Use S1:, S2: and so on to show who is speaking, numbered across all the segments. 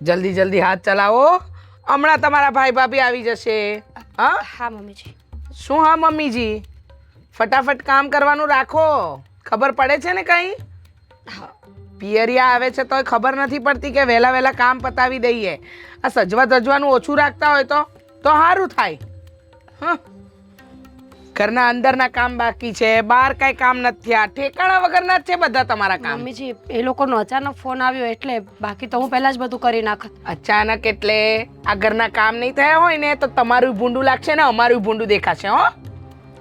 S1: જલ્દી જલ્દી હાથ ચલાવો, હમણાં તમારા ભાઈ ભાભી આવી જશે. હા
S2: હા મમ્મીજી.
S1: શું હા મમ્મીજી? ફટાફટ કામ કરવાનું રાખો. ખબર પડે છે ને કંઈ?
S2: હા
S1: પિયરિયા આવે છે તોય ખબર નથી પડતી કે વહેલા વહેલા કામ પતાવી દઈએ. આ સજવા ધજવાનું ઓછું રાખતા હોય તો સારું થાય. હા, ઘરના અંદરના કામ બાકી છે, બહાર કાંઈ કામ નથી થયા, ઠેકાણા વગરના જ છે બધા તમારા કામ.
S2: મમ્મીજી એ લોકોનો અચાનક ફોન આવ્યો એટલે, બાકી તો હું પહેલા જ બધું કરી નાખત.
S1: અચાનક એટલે આ ઘરના કામ નહીં થયા હોય ને તો તમારું ભૂંડું લાગશે ને અમારું ભૂંડું દેખાશે. હો,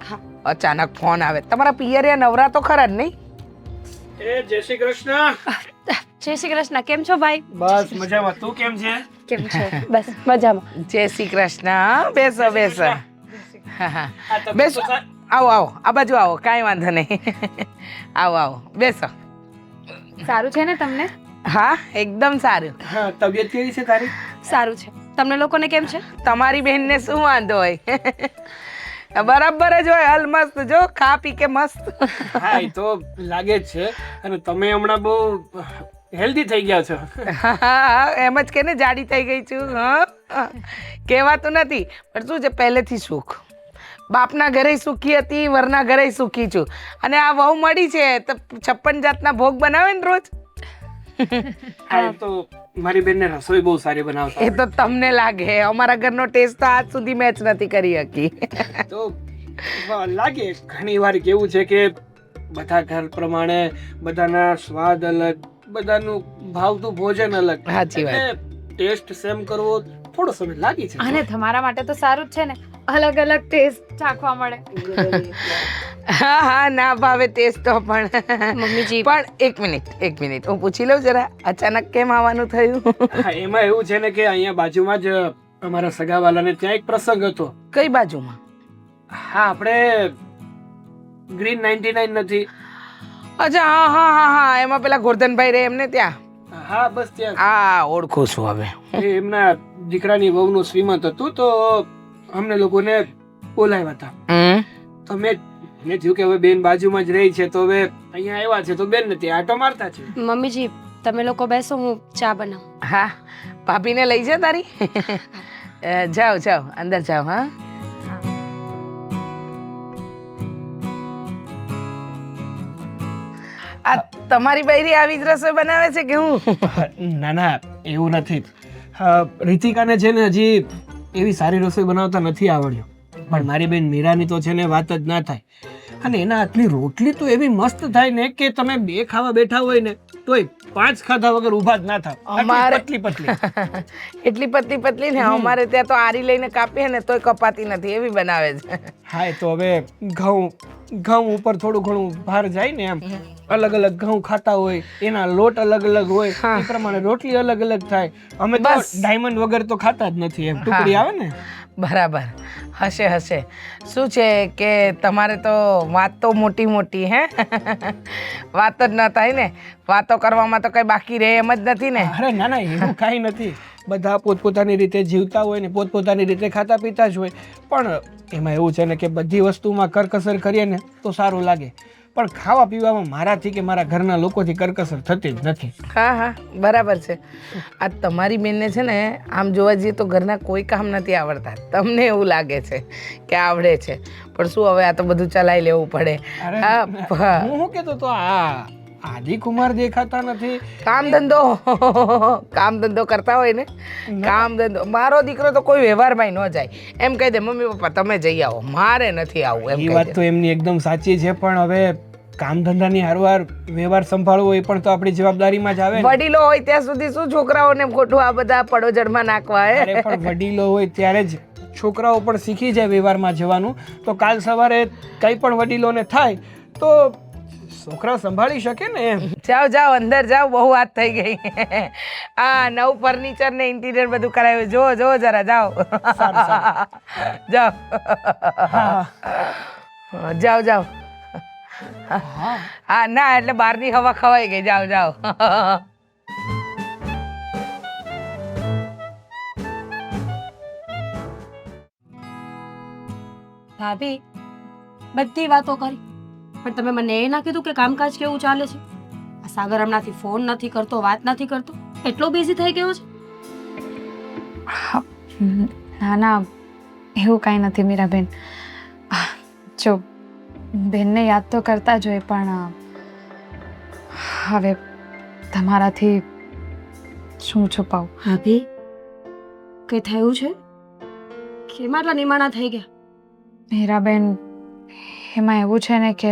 S2: હા
S1: અચાનક ફોન આવે. તમારા પિયરિયા નવરા તો ખરા જ નહીં?
S3: એ જય શ્રી કૃષ્ણ.
S2: જય શ્રી કૃષ્ણ. કેમ છો ભાઈ?
S3: બસ મજામાં. તું કેમ છે?
S2: કેમ છો? બસ મજામાં.
S1: જય શ્રી કૃષ્ણ. બેસો બેસો. હા હા
S3: આ તબિયત
S1: બેસો.
S3: તો સા-
S1: આવો આવો, આ બાજુ આવો, કાંઈ વાંધો નહીં. આવો આવો, બેસો.
S2: સારું છે ને તમને?
S1: હા, એકદમ સારું.
S3: હા, તબિયત કેવી છે તારી?
S2: સારું છે. તમને લોકોને કેમ છે?
S1: તમારી બહેનને શું વાંધો હોય? બરાબર જ હોય, હલ મસ્ત. જો ખા પી કે મસ્ત.
S3: હા, એ તો લાગે જ છે. અને તમે હમણાં બહુ હેલ્ધી થઈ ગયા છો.
S1: હા, એમ જ કે ને જાડી થઈ ગઈ છું. હા, કહેવાતું નથી પણ શું છે, પહેલેથી સુખ. બાપના ઘરે સુખી હતી, વરના ઘરે સુખી છું. અને આ વહુ મળી છે તો 56 જાતના ભોગ બનાવે ને રોજ.
S3: હા, એ તો મારી બેનને રસોઈ બહુ સારી બનાવતા
S1: એ તો તમને લાગે, અમારા ઘરનો ટેસ્ટ તો આજ સુધી મેચ નથી કરી શકી.
S3: આવડે. તો લાગે ઘણી વાર કેવું છે કે બધા ઘર પ્રમાણે બધાના સ્વાદ અલગ, બધાનું ભાવતું ભોજન અલગ.
S1: સાચી વાત.
S3: એટલે ટેસ્ટ સેમ કરવો થોડો સમય લાગી છે.
S4: અને તમારા માટે તો સારું જ છે ને, અલગ અલગ ટેસ્ટ ચાખવા મળે.
S1: હા હા, ના ભાવે ટેસ્ટ તો પણ.
S2: મમ્મીજી
S1: પણ એક મિનિટ હું પૂછી લઉં જરા, અચાનક કેમ આવવાનું થયું?
S3: હા, એમાં એવું છે ને કે અહીંયા બાજુમાં જ અમારા સગાવાલાને ત્યાં એક પ્રસંગ હતો.
S1: કઈ બાજુમાં?
S3: હા, આપણે ગ્રીન 99 નથી?
S1: અચ્છા, હા હા હા હા, એમાં પેલા ગોરધનભાઈ રે એમને ત્યાં.
S3: હા, બસ ત્યાં.
S1: હા, ઓળખું છું હવે.
S3: એ એમના દીકરાની વહુનું શ્રીમંત હતું તો અમને લોકોને બોલાવ્યા હતા.
S1: હમ.
S3: તો મેં થયું કે હવે બેન બાજુમાં જ રહી છે તો હવે અહીંયા આવ્યા છે તો બેન નથી આટો મારતા છે.
S2: મમ્મીજી તમે લોકો બેસો, હું ચા બનાવું.
S1: હા, ભાભીને લઈ જા તારી. જાઓ જાઓ, અંદર જાઓ. હા, આ તમારી બૈરી આવી જ રસોઈ બનાવે છે કે હું?
S3: ના ના, એવું નથી. રીતિકાને છે ને હજી એવી સારી રસોઈ બનાવતા નથી આવડ્યું. પણ મારી બેન મીરાની તો છે ને વાત જ ના થાય. અને એના હાથની રોટલી તો એવી મસ્ત થાય ને કે તમે 2 ખાવા બેઠા હોય ને તોય 5 ખાધા વગર ઊભા જ ના થાવ.
S1: અમારે-
S3: પતલી પતલી.
S1: એટલી પતલી પતલી ને અમારે ત્યાં તો આરી લઈને કાપીએ ને તોય કપાતી નથી, એવી બનાવે છે.
S3: હા, એ તો હવે ઘઉં ઉપર થોડું ઘણું ભાર જાય ને એમ. અલગ અલગ ઘઉં ખાતા હોય, એના લોટ અલગ અલગ હોય, એ પ્રમાણે રોટલી અલગ અલગ થાય. અમે તો
S1: બસ.
S3: ડાયમંડ વગર તો ખાતા જ નથી એમ. ટુકડી આવે ને.
S1: બરાબર, હશે હશે. શું છે કે તમારે તો વાત તો મોટી મોટી, હે? વાત જ ન થાય ને, વાતો કરવામાં તો કઈ બાકી રહે એમ જ નથી ને.
S3: અરે ના ના, એવું કાંઈ નથી. બધા પોતપોતાની રીતે જીવતા હોય ને પોતપોતાની રીતે ખાતા પીતા જ હોય. પણ એમાં એવું છે ને કે બધી વસ્તુમાં કરકસર કરીએ ને તો સારું લાગે. પણ ખાવા પીવામાં મારાથી કે મારા ઘરના લોકોથી કરકસર થતી જ નથી.
S1: હા હા, બરાબર છે. આ તમારી બેનને છે ને આમ જોવા જઈએ તો ઘરના કોઈ કામ નથી આવડતા. તમને એવું લાગે છે કે આવડે છે, પણ શું હવે આ તો બધું ચલાવી લેવું પડે.
S3: અરે
S1: હા,
S3: હું શું કહેતો તો આ આદિકુમાર દેખાતા નથી.
S1: કામ ધંધો કરતા હોય ને, કામ ધંધો. મારો દીકરો તો કોઈ વ્યવહારમાં ન જાય. એમ કહી દે મમ્મી પપ્પા તમે જઈ આવો, મારે નથી આવવું એમ
S3: એ
S1: કહી
S3: વાત
S1: દે.
S3: તો એમની એકદમ સાચી છે. પણ હવે કામ ધંધાની હારવાર વ્યવહાર સંભાળવો એ પણ તો આપણી જવાબદારીમાં જ આવે ને.
S1: વડીલો હોય ત્યાં સુધી શું છોકરાઓને ખોટું આ બધા પડોજડમાં નાખવા હે?
S3: અરે પણ વડીલો હોય ત્યારે જ છોકરાઓ પણ શીખી જાય વ્યવહારમાં જવાનું. તો કાલ સવારે કંઈ પણ વડીલોને થાય તો છોકરા સંભાળી શકે ને એમ.
S1: જાઓ જાઓ, અંદર જાઓ, બહુ વાત થઈ ગઈ. આ નવું ફર્નિચર ને ઇન્ટિરિયર બધું કરાવ્યું. જો જો જરા જાઓ. જાઓ જાઓ જાઓ. હા ના, એટલે બહારની હવા ખવાઈ ગઈ. જાઓ જાઓ.
S2: ભાભી બધી વાતો કરી, પણ તમે મને એ ના કીધું કે કામકાજ કેવું ચાલે છે. આ સાગર હમણાંથી ફોન નથી કરતો, વાત નથી કરતો, એટલો બિઝી થઈ ગયો છે.
S4: ના ના એવું કાંઈ નથી મીરાબેન. જો બેનને યાદ તો કરતા જ હોય પણ હવે તમારાથી શું છુપાવું.
S2: ભાભી કંઈ થયું છે? કેમ આટલા નિમાણા થઈ ગયા?
S4: મીરાબેન એમાં એવું છે ને કે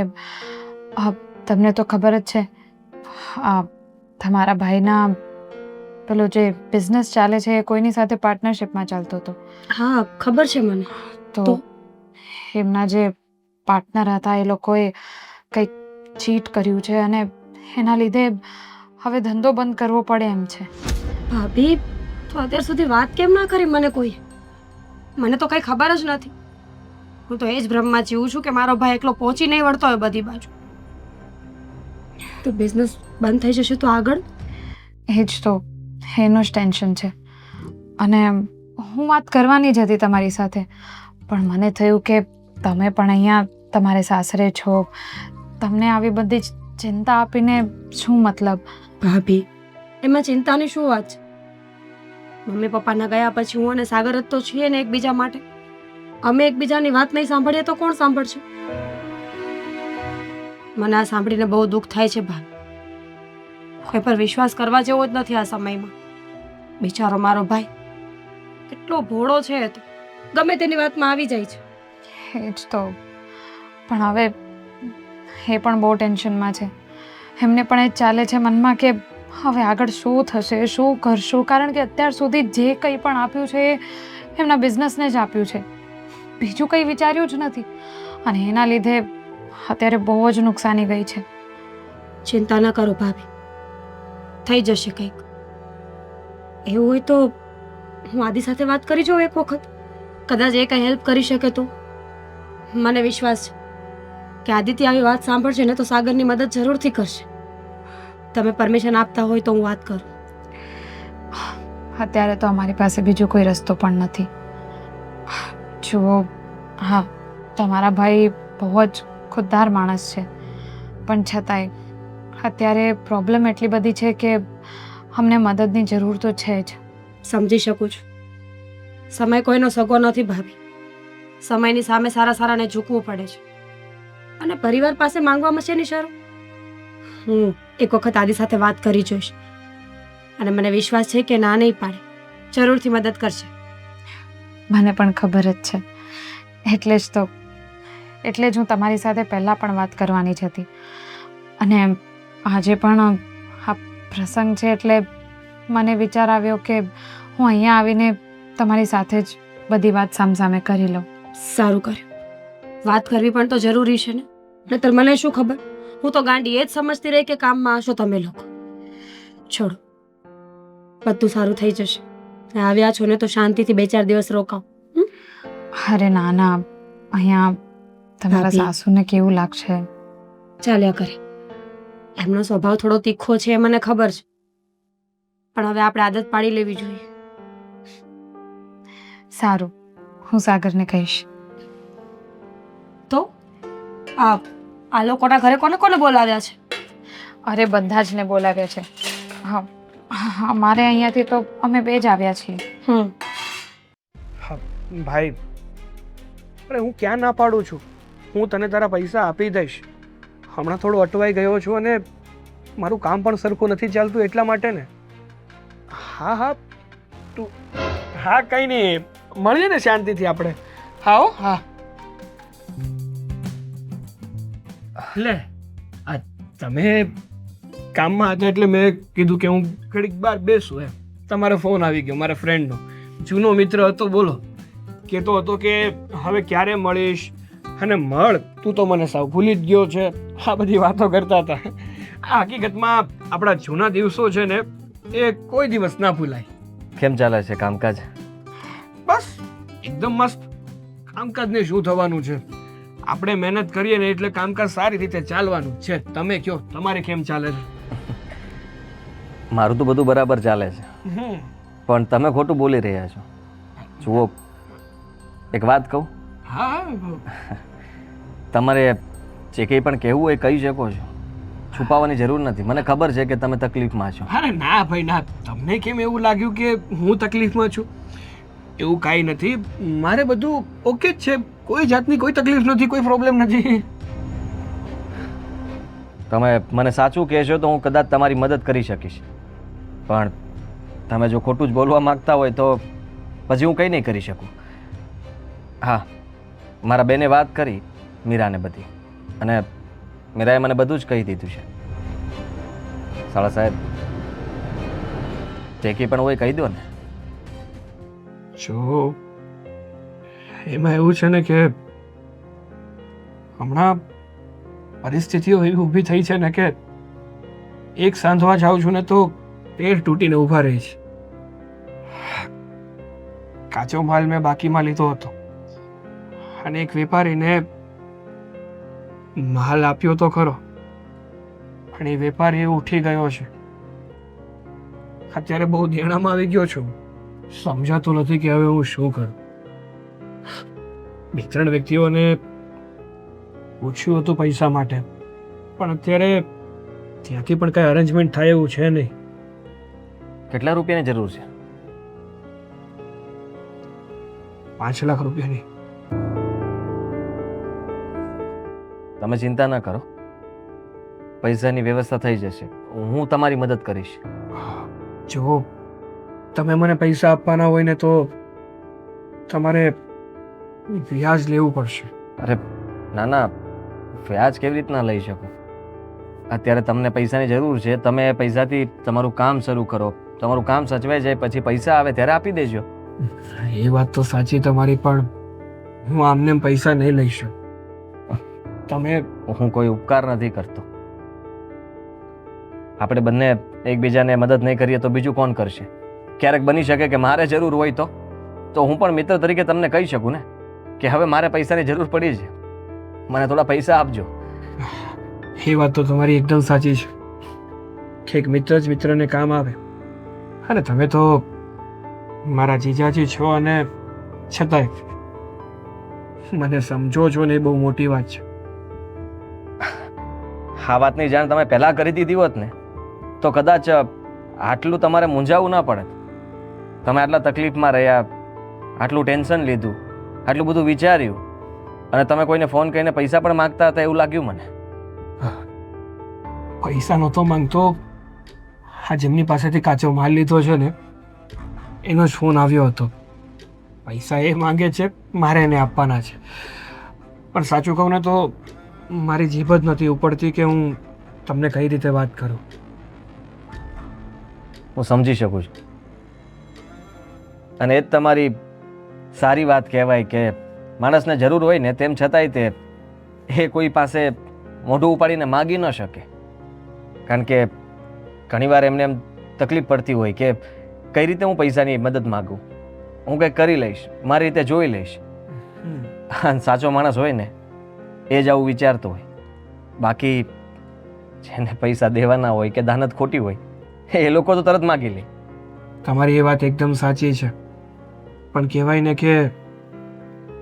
S4: તમને તો ખબર જ છે તમારા ભાઈના પેલો જે બિઝનેસ ચાલે છે એ કોઈની સાથે પાર્ટનરશિપમાં ચાલતો હતો.
S2: હા ખબર છે મને.
S4: તો એમના જે પાર્ટનર હતા એ લોકોએ કંઈક ચીટ કર્યું છે અને એના લીધે હવે ધંધો બંધ કરવો પડે એમ છે.
S2: ભાભી તો અત્યાર સુધી વાત કેમ ના કરી મને કોઈ? મને તો કંઈ ખબર જ નથી. હું તો એ જ ભ્રમમાં જીવું છું કે મારો ભાઈ એકલો પહોંચી નહીં વળતો હોય બધી બાજુ. તો બિઝનેસ બંધ થઈ જશે તો આગળ?
S4: એ જ તો એનું જ ટેન્શન છે. અને હું વાત કરવાની જ હતી તમારી સાથે પણ મને થયું કે તમે પણ અહીંયા તમારે સાસરે છો, તમને આવી બધી જ ચિંતા આપીને શું મતલબ?
S2: ભાભી એમાં ચિંતાની શું વાત છે? મમ્મી પપ્પાના ગયા પછી હું અને સાગર જ તો છીએ ને એકબીજા માટે. અમે એકબીજાની વાત નહીં સાંભળીએ તો કોણ સાંભળશે? મને આ સાંભળીને બહુ દુઃખ થાય છે ભાઈ. કોઈ પર વિશ્વાસ કરવા જેવો જ નથી આ સમયમાં. બિચારો મારો ભાઈ કેટલો ભોળો છે એ તો ગમે તેની વાતમાં આવી જાય છે.
S4: એ જ તો. પણ હવે એ પણ બહુ ટેન્શનમાં છે. એમને પણ એ જ ચાલે છે મનમાં કે હવે આગળ શું થશે, શું કરશું, કારણ કે અત્યાર સુધી જે કંઈ પણ આપ્યું છે એ એમના બિઝનેસને જ આપ્યું છે, બીજું કંઈ વિચાર્યું જ નથી. અને એના લીધે અત્યારે બહુ જ નુકસાની ગઈ છે.
S2: ચિંતા ન કરો ભાભી, થઈ જશે કંઈક. એવું હોય તો હું આદિ સાથે વાત કરી જોઉં એક વખત. કદાચ એ કંઈ હેલ્પ કરી શકે તો. મને વિશ્વાસ છે કે આદિત્ય આવી વાત સાંભળશે ને તો સાગરની મદદ જરૂરથી કરશે. તમે પરમિશન આપતા હોય તો હું વાત કરું.
S4: અત્યારે તો અમારી પાસે બીજો કોઈ રસ્તો પણ નથી. જુઓ, હા તમારા ભાઈ બહુ જ ખુદદાર માણસ છે પણ છતાંય અત્યારે પ્રોબ્લેમ એટલી બધી છે કે અમને મદદની જરૂર તો છે જ.
S2: સમજી શકું છું. સમય કોઈનો સગો નથી ભાભી. સમયની સામે સારા સારાને ઝૂકવું પડે છે. અને પરિવાર પાસે માંગવામાં છે ની શરમ. હું એક વખત આદિ સાથે વાત કરી જોઈશ અને મને વિશ્વાસ છે કે ના નહીં પાડે, જરૂરથી મદદ કરશે.
S4: મને પણ ખબર જ છે. એટલે જ હું તમારી સાથે પહેલાં પણ વાત કરવાની જ હતી. અને આજે પણ આ પ્રસંગ છે એટલે મને વિચાર આવ્યો કે હું અહીંયા આવીને તમારી સાથે જ બધી વાત સામસામે કરી લઉં.
S2: સારું કર્યું. વાત કરવી પણ તો જરૂરી છે ને. નહીતર મને શું ખબર, હું તો ગાંડી એ જ સમજતી રહી કે કામમાં હશો તમે લોકો. છોડો, બધું સારું થઈ જશે. આવ્યા છો ને તો શાંતિથી 2-4 દિવસ રોકાવ.
S4: અરે ના ના, અહીંયા તમારા
S2: ભાભી.
S4: સાસુને કેવું લાગશે?
S2: ચાલ્યા કરે. એમનો સ્વભાવ થોડો તીખો છે એ મને ખબર છે, પણ હવે આપણે આદત પાડી લેવી જોઈએ.
S4: સારું, હું સાગરને કહીશ.
S2: તો આ લોકોના ઘરે કોને કોને બોલાવ્યા છે?
S4: અરે બધા જ ને બોલાવ્યા છે. હા, અમારે અહીંયાથી તો અમે 2 જ આવ્યા છીએ.
S3: હા ભાઈ, અરે હું ક્યાં ના પાડું છું. હું તને તારા પૈસા આપી દઈશ. હમણાં થોડો અટવાઈ ગયો છું અને મારું કામ પણ સરખું નથી ચાલતું એટલા માટે ને. હા હા તું, હા કંઈ નહીં, મળીએ ને શાંતિથી આપણે. હા હો, હા. લે આ તમે કામમાં હતા એટલે મેં કીધું કે હું ઘડીક બહાર બેસું એમ. તમારો ફોન આવી ગયો મારા ફ્રેન્ડનો. જૂનો મિત્ર હતો, બોલો. કહેતો હતો કે હવે ક્યારે મળીશ અને મળ, તું તો મને સાવ ભૂલી જ ગયો છે. આ બધી વાતો કરતા હતા. આ હકીકતમાં આપણા જૂના દિવસો છે ને એ કોઈ દિવસ ના ભૂલાય.
S5: કેમ ચાલે છે કામકાજ?
S3: બસ એકદમ મસ્ત. કામકાજને શું થવાનું છે, આપણે મહેનત કરીએ ને એટલે કામકાજ સારી રીતે ચાલવાનું છે. તમે કયો, તમારે કેમ ચાલે છે?
S5: મારું તો બધું બરાબર ચાલે છે, પણ તમે ખોટું બોલી રહ્યા છો. જુઓ, એક વાત કહું?
S3: હા,
S5: તમારે જે કંઈ પણ કહેવું હોય કહી શકો છો, છુપાવવાની જરૂર નથી. મને ખબર છે કે તમે તકલીફમાં છો.
S3: અરે ના ભાઈ ના, તમને કેમ એવું લાગ્યું કે હું તકલીફમાં છું? એવું કાંઈ નથી, મારે બધું ઓકે જ છે, કોઈ જાતની કોઈ તકલીફ નથી, કોઈ પ્રોબ્લેમ નથી.
S5: તમે મને સાચું કહેશો તો હું કદાચ તમારી મદદ કરી શકીશ, પણ તમે જો ખોટું જ બોલવા માંગતા હોય તો પછી હું કંઈ નહીં કરી શકું. હા, મારા બેને વાત કરી મીરાને બધી, અને મીરાએ મને બધું જ કહી દીધું છે. સાળા સાહેબ, જે કંઈ પણ હોય કહી દો ને.
S3: જો એમાં એવું છે ને કે હમણાં પરિસ્થિતિઓ એવી ઊભી થઈ છે ને કે એક સાંધવા જાઉં છું ને તો પેર તૂટીને ઊભા રહી છે. કાચો માલ મેં બાકીમાં લીધો હતો અને એક વેપારીને માલ આપ્યો તો ખરો, પણ એ વેપારી ઉઠી ગયો છે. અત્યારે બહુ દેણામાં આવી ગયો છું, સમજાતું નથી કે હવે હું શું કરું. બે ત્રણ વ્યક્તિઓને પૂછ્યું હતું પૈસા માટે, પણ અત્યારે ત્યાંથી પણ કાંઈ અરેન્જમેન્ટ થાય એવું છે નહીં.
S5: કેટલા રૂપિયાની જરૂર છે?
S3: 5 લાખ રૂપિયાની.
S5: તમે ચિંતા ન કરો, પૈસાની વ્યવસ્થા થઈ જશે. હું તમારી મદદ કરીશ.
S3: જો તમે મને પૈસા આપવાના હોય ને તો તમારે વ્યાજ લેવું પડશે.
S5: અરે ના ના, વ્યાજ કેવી રીતના લઈ શકું? અત્યારે તમને પૈસાની જરૂર છે, તમે પૈસાથી તમારું કામ શરૂ કરો, તમારું કામ સચવાઈ જાય, પછી પૈસા આવે ત્યારે આપી દેજો.
S3: એ વાત તો સાચી તમારી, પણ હું આમને પૈસા નહીં લઈ શકું. તમે
S5: હું કોઈ ઉપકાર નથી કરતો. આપણે બંને એકબીજાને મદદ નહીં કરીએ તો બીજું કોણ કરશે? ક્યારેક બની શકે કે મારે જરૂર હોય તો હું પણ મિત્ર તરીકે તમને કહી શકું ને કે હવે મારે પૈસાની જરૂર પડી છે, મને થોડા પૈસા આપજો.
S3: એ વાત તો તમારી એકદમ સાચી છે કે એક મિત્ર જ મિત્રને કામ આવે, અને તમે તો મારા જીજાજી છો અને છતાંય મને સમજો છો ને, એ બહુ મોટી વાત છે.
S5: આ વાતની જાણ તમે પહેલાં કરી દીધી હોત ને તો કદાચ આટલું તમારે મૂંઝાવવું ના પડે. તમે આટલા તકલીફમાં રહ્યા, આટલું ટેન્શન લીધું, આટલું બધું વિચાર્યું, અને તમે કોઈને ફોન કરીને પૈસા પણ માગતા હતા એવું લાગ્યું મને.
S3: પૈસા નહોતો માંગતો, આ જેમની પાસેથી કાચો માલ લીધો છે ને એનો જ ફોન આવ્યો હતો. પૈસા એ માંગે છે, મારે એને આપવાના છે, પણ સાચું કહું ને તો મારી જીભ જ નથી ઉપડતી કે હું તમને કઈ રીતે વાત કરું.
S5: હું સમજી શકું છું, અને એ જ તમારી સારી વાત કહેવાય કે માણસને જરૂર હોય ને તેમ છતાંય તે એ કોઈ પાસે મોઢું ઉપાડીને માગી ન શકે, કારણ કે ઘણીવાર એમને એમ તકલીફ પડતી હોય કે કઈ રીતે હું પૈસાની મદદ માગું, હું કંઈક કરી લઈશ, મારી રીતે જોઈ લઈશ. સાચો માણસ હોય ને એ જ આવું વિચારતો હોય. બાકી જેને પૈસા દેવાના હોય કે દાનત ખોટી હોય એ લોકો તો તરત માગી લે.
S3: તમારી એ વાત એકદમ સાચી છે, પણ કહેવાય ને કે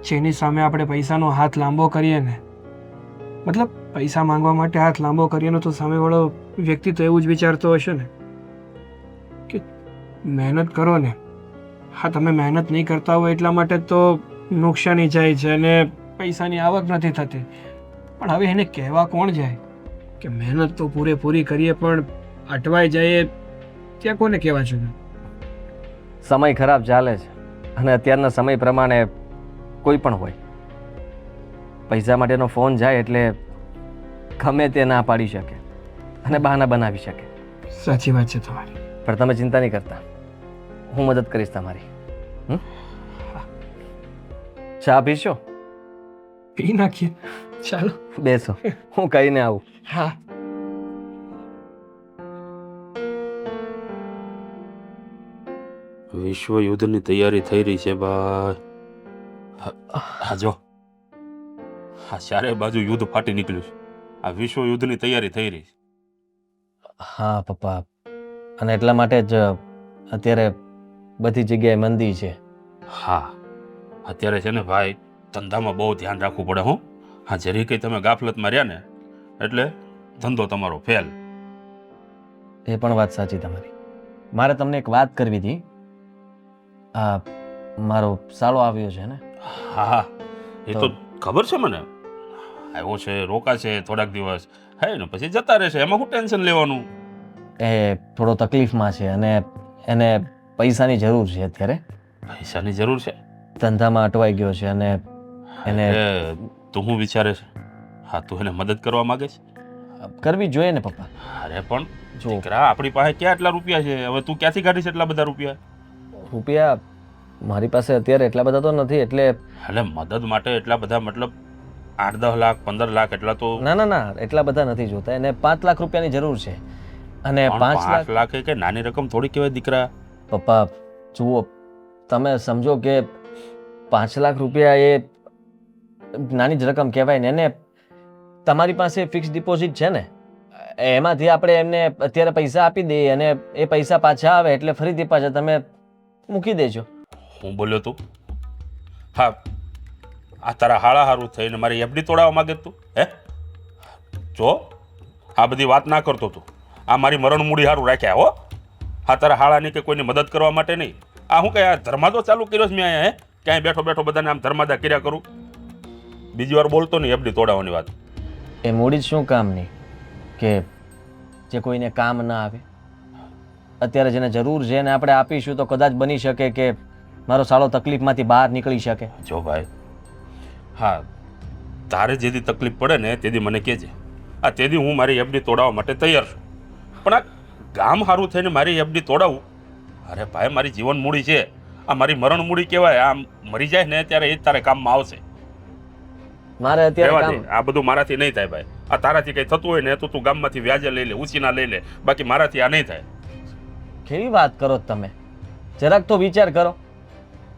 S3: જેની સામે આપણે પૈસાનો હાથ લાંબો કરીએ ને, મતલબ પૈસા માંગવા માટે હાથ લાંબો કરીએ ને, તો સામેવાળો વ્યક્તિ તો એવું જ વિચારતો હશે ને કે મહેનત કરો ને. હા, તમે મહેનત નહીં કરતા હોય એટલા માટે તો નુકસાની જાય છે અને પૈસાની આવક નથી થતી, પણ હવે એને કહેવા કોણ જાય કે મહેનત તો પૂરેપૂરી કરીએ પણ અટવાઈ જાય, ત્યાં કોને કહેવા છે?
S5: સમય ખરાબ ચાલે છે, અને અત્યારના સમય પ્રમાણે કોઈ પણ હોય પૈસા માટેનો ફોન જાય એટલે ગમે તે ના પાડી શકે અને બહાના બનાવી શકે.
S3: સાચી વાત છે તમારી,
S5: પણ તમે ચિંતા નહીં કરતા, હું મદદ કરીશ તમારી. ચા પીશો?
S3: પી નાખીએ, ચાલો
S5: બેસો, હું કહીને આવું.
S3: હા.
S6: વિશ્વ યુદ્ધની તૈયારી થઈ રહી છે ભાઈ. હા જો, હા ચારે બાજુ યુદ્ધ ફાટી નીકળ્યું છે. આ વિશ્વ યુદ્ધની તૈયારી થઈ રહી છે.
S5: હા પપ્પા, અને એટલા માટે જ અત્યારે બધી જગ્યાએ મંદી છે.
S6: હા, અત્યારે છે ને ભાઈ ધંધામાં બહુ ધ્યાન રાખવું પડે. હું હા, જરી કંઈ તમે ગાફલતમાં રહ્યા ને એટલે ધંધો તમારો ફેલ.
S5: એ પણ વાત સાચી તમારી. મારે તમને એક વાત કરવી હતી. મારો સાળો આવ્યો છે ને,
S6: હા હા એ તો ખબર છે મને. આવ્યો છે, રોકાશે થોડાક દિવસ, હે ને પછી જતા રહેશે. એમાં શું ટેન્શન લેવાનું?
S5: એ થોડો તકલીફમાં છે અને એને પૈસાની જરૂર છે અત્યારે.
S6: પૈસાની જરૂર છે?
S5: ધંધામાં અટવાઈ ગયો છે અને એને
S6: એ તું શું વિચારે છે? હા, તું એને મદદ કરવા માંગે છે?
S5: કરવી જોઈએ ને પપ્પા.
S6: અરે પણ
S5: જો
S6: દીકરા, આપણી પાસે ક્યાં એટલા રૂપિયા છે? હવે તું ક્યાંથી કાઢીશ એટલા બધા રૂપિયા?
S5: રૂપિયા મારી પાસે અત્યારે એટલા બધા તો નથી, એટલે
S6: એટલે મદદ માટે એટલા બધા, મતલબ 8-10 લાખ 15 લાખ એટલા તો?
S5: ના ના ના એટલા બધા નથી જોતા. એને 5 લાખ રૂપિયાની જરૂર છે અને 5 લાખ
S6: 5 લાખ એ કઈ નાની રકમ થોડી કહેવાય દીકરા.
S5: પપ્પા જુઓ, તમે સમજો કે 5 લાખ રૂપિયા એ નાની જ રકમ કહેવાય ને. એને તમારી પાસે ફિક્સ ડિપોઝિટ છે ને, એમાંથી આપણે એમને અત્યારે પૈસા આપી દઈએ અને એ પૈસા પાછા આવે એટલે ફરીથી પાછા તમે મૂકી દેજો.
S6: હું બોલ્યો તું? હા, આ તારા હાળા હારું થઈને મારી એફડી તોડાવવા માંગે તું? હે જો, આ બધી વાત ના કરતો તું. આ મારી મરણ મૂડી હારું રાખ્યા હો. હા, તારા હાળાની કે કોઈની મદદ કરવા માટે નહીં. આ હું કઈ આ ધર્માદો ચાલુ કર્યો છે મેં અહીંયા? હે ક્યાંય બેઠો બેઠો બધાને આમ ધર્માદા કર્યા કરું? બીજી વાર બોલતો નહીં એફડી તોડાવવાની વાત.
S5: એ મૂડી જ શું કામની કે જે કોઈને કામ ના આવે? અત્યારે જેને જરૂર છે એને આપણે આપીશું તો કદાચ બની શકે કે મારો સાળો તકલીફમાંથી બહાર નીકળી શકે.
S6: જો ભાઈ, હા, તારે જેથી તકલીફ પડે ને તેથી મને કહેજે. આ તેથી હું મારી એફડી તોડાવવા માટે તૈયાર છું. પણ આ ગામ સારું થઈને મારી એફડી તોડાવું? અરે ભાઈ, મારી જીવન મૂડી છે. આ મારી મરણ મૂડી કહેવાય. આ મરી જાય ને ત્યારે એ જ તારે કામમાં આવશે.
S5: મારે અત્યારે
S6: રહેવા
S5: કામ
S6: દે, આ બધું મારાથી નહીં થાય ભાઈ. આ તારાથી કંઈ થતું હોય ને તો તું ગામમાંથી વ્યાજે લઈ લે, ઉછીના લઈ લે. બાકી મારાથી આ નહીં થાય.
S5: કેવી વાત કરો તમે? જરાક તો વિચાર કરો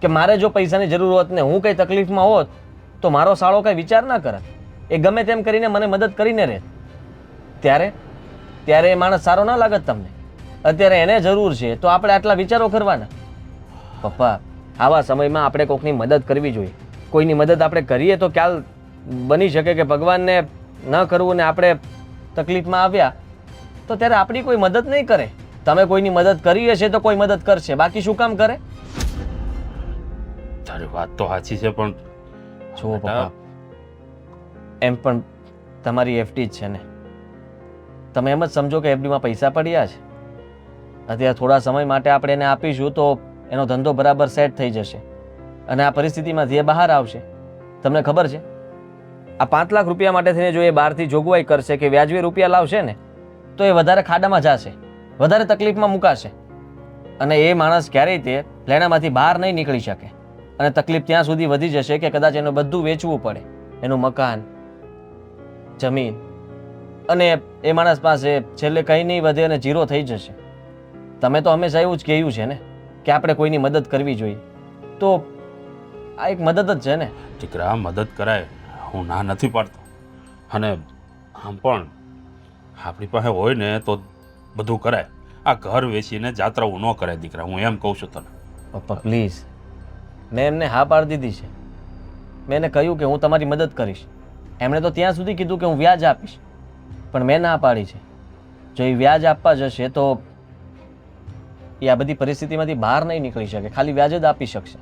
S5: કે મારે જો પૈસાની જરૂર હોત ને હું કઈ તકલીફમાં હોત તો મારો સાળો કઈ વિચાર ના કરે. એ ગમે તેમ કરીને મને મદદ કરીને રહે. ત્યારે એ માણસ સારો ના લાગત તમને? અત્યારે એને જરૂર છે તો આપણે આટલા વિચારો કરવાના. પપ્પા, આવા સમયમાં આપણે કોઈકની મદદ કરવી જોઈએ. કોઈની મદદ આપણે કરીએ તો ક્યાલ બની શકે કે ભગવાનને ન કરવું ને આપણે તકલીફમાં આવ્યા તો ત્યારે આપણી કોઈ મદદ નહીં કરે. તમે કોઈની મદદ કરી હશે તો કોઈ મદદ કરશે, બાકી શું કામ કરે?
S6: તારી વાત તો સાચી છે પણ
S5: જુઓ પપ્પા, એમ પણ તમારી એફડી જ છે ને. તમે એમ જ સમજો કે એફડીમાં પૈસા પડ્યા છે. અત્યારે થોડા સમય માટે આપણે એને આપીશું તો એનો ધંધો બરાબર સેટ થઈ જશે અને આ પરિસ્થિતિમાંથી એ બહાર આવશે. તમને ખબર છે, આ 5 લાખ રૂપિયા માટે થઈને જો એ બહારથી જોગવાઈ કરશે કે વ્યાજબી રૂપિયા લાવશે ને તો એ વધારે ખાડામાં જશે, વધારે તકલીફમાં મુકાશે અને એ માણસ ક્યારેય તે લેણામાંથી બહાર નહીં નીકળી શકે અને તકલીફ ત્યાં સુધી વધી જશે કે કદાચ એનું બધું વેચવું પડે, એનું મકાન, જમીન, અને એ માણસ પાસે છેલ્લે કંઈ નહીં વધે અને ઝીરો થઈ જશે. તમે તો હંમેશા એવું જ કહ્યું છે ને કે આપણે કોઈની મદદ કરવી જોઈએ, તો આ એક મદદ જ છે ને.
S6: દીકરા, મદદ કરાય, હું ના નથી પાડતો. અને આમ પણ આપણી પાસે હોય ને તો બધું કરાય. આ ઘર વેચીને જાત્રાઓ ન કરાય દીકરા, હું એમ કહું છું તને.
S5: પપ્પા પ્લીઝ, મેં એમને હા પાડી દીધી છે. મેં એને કહ્યું કે હું તમારી મદદ કરીશ. એમણે તો ત્યાં સુધી કીધું કે હું વ્યાજ આપીશ, પણ મેં ના પાડી છે. જો એ વ્યાજ આપવા જશે તો એ આ બધી પરિસ્થિતિમાંથી બહાર નહીં નીકળી શકે, ખાલી વ્યાજ જ આપી શકશે.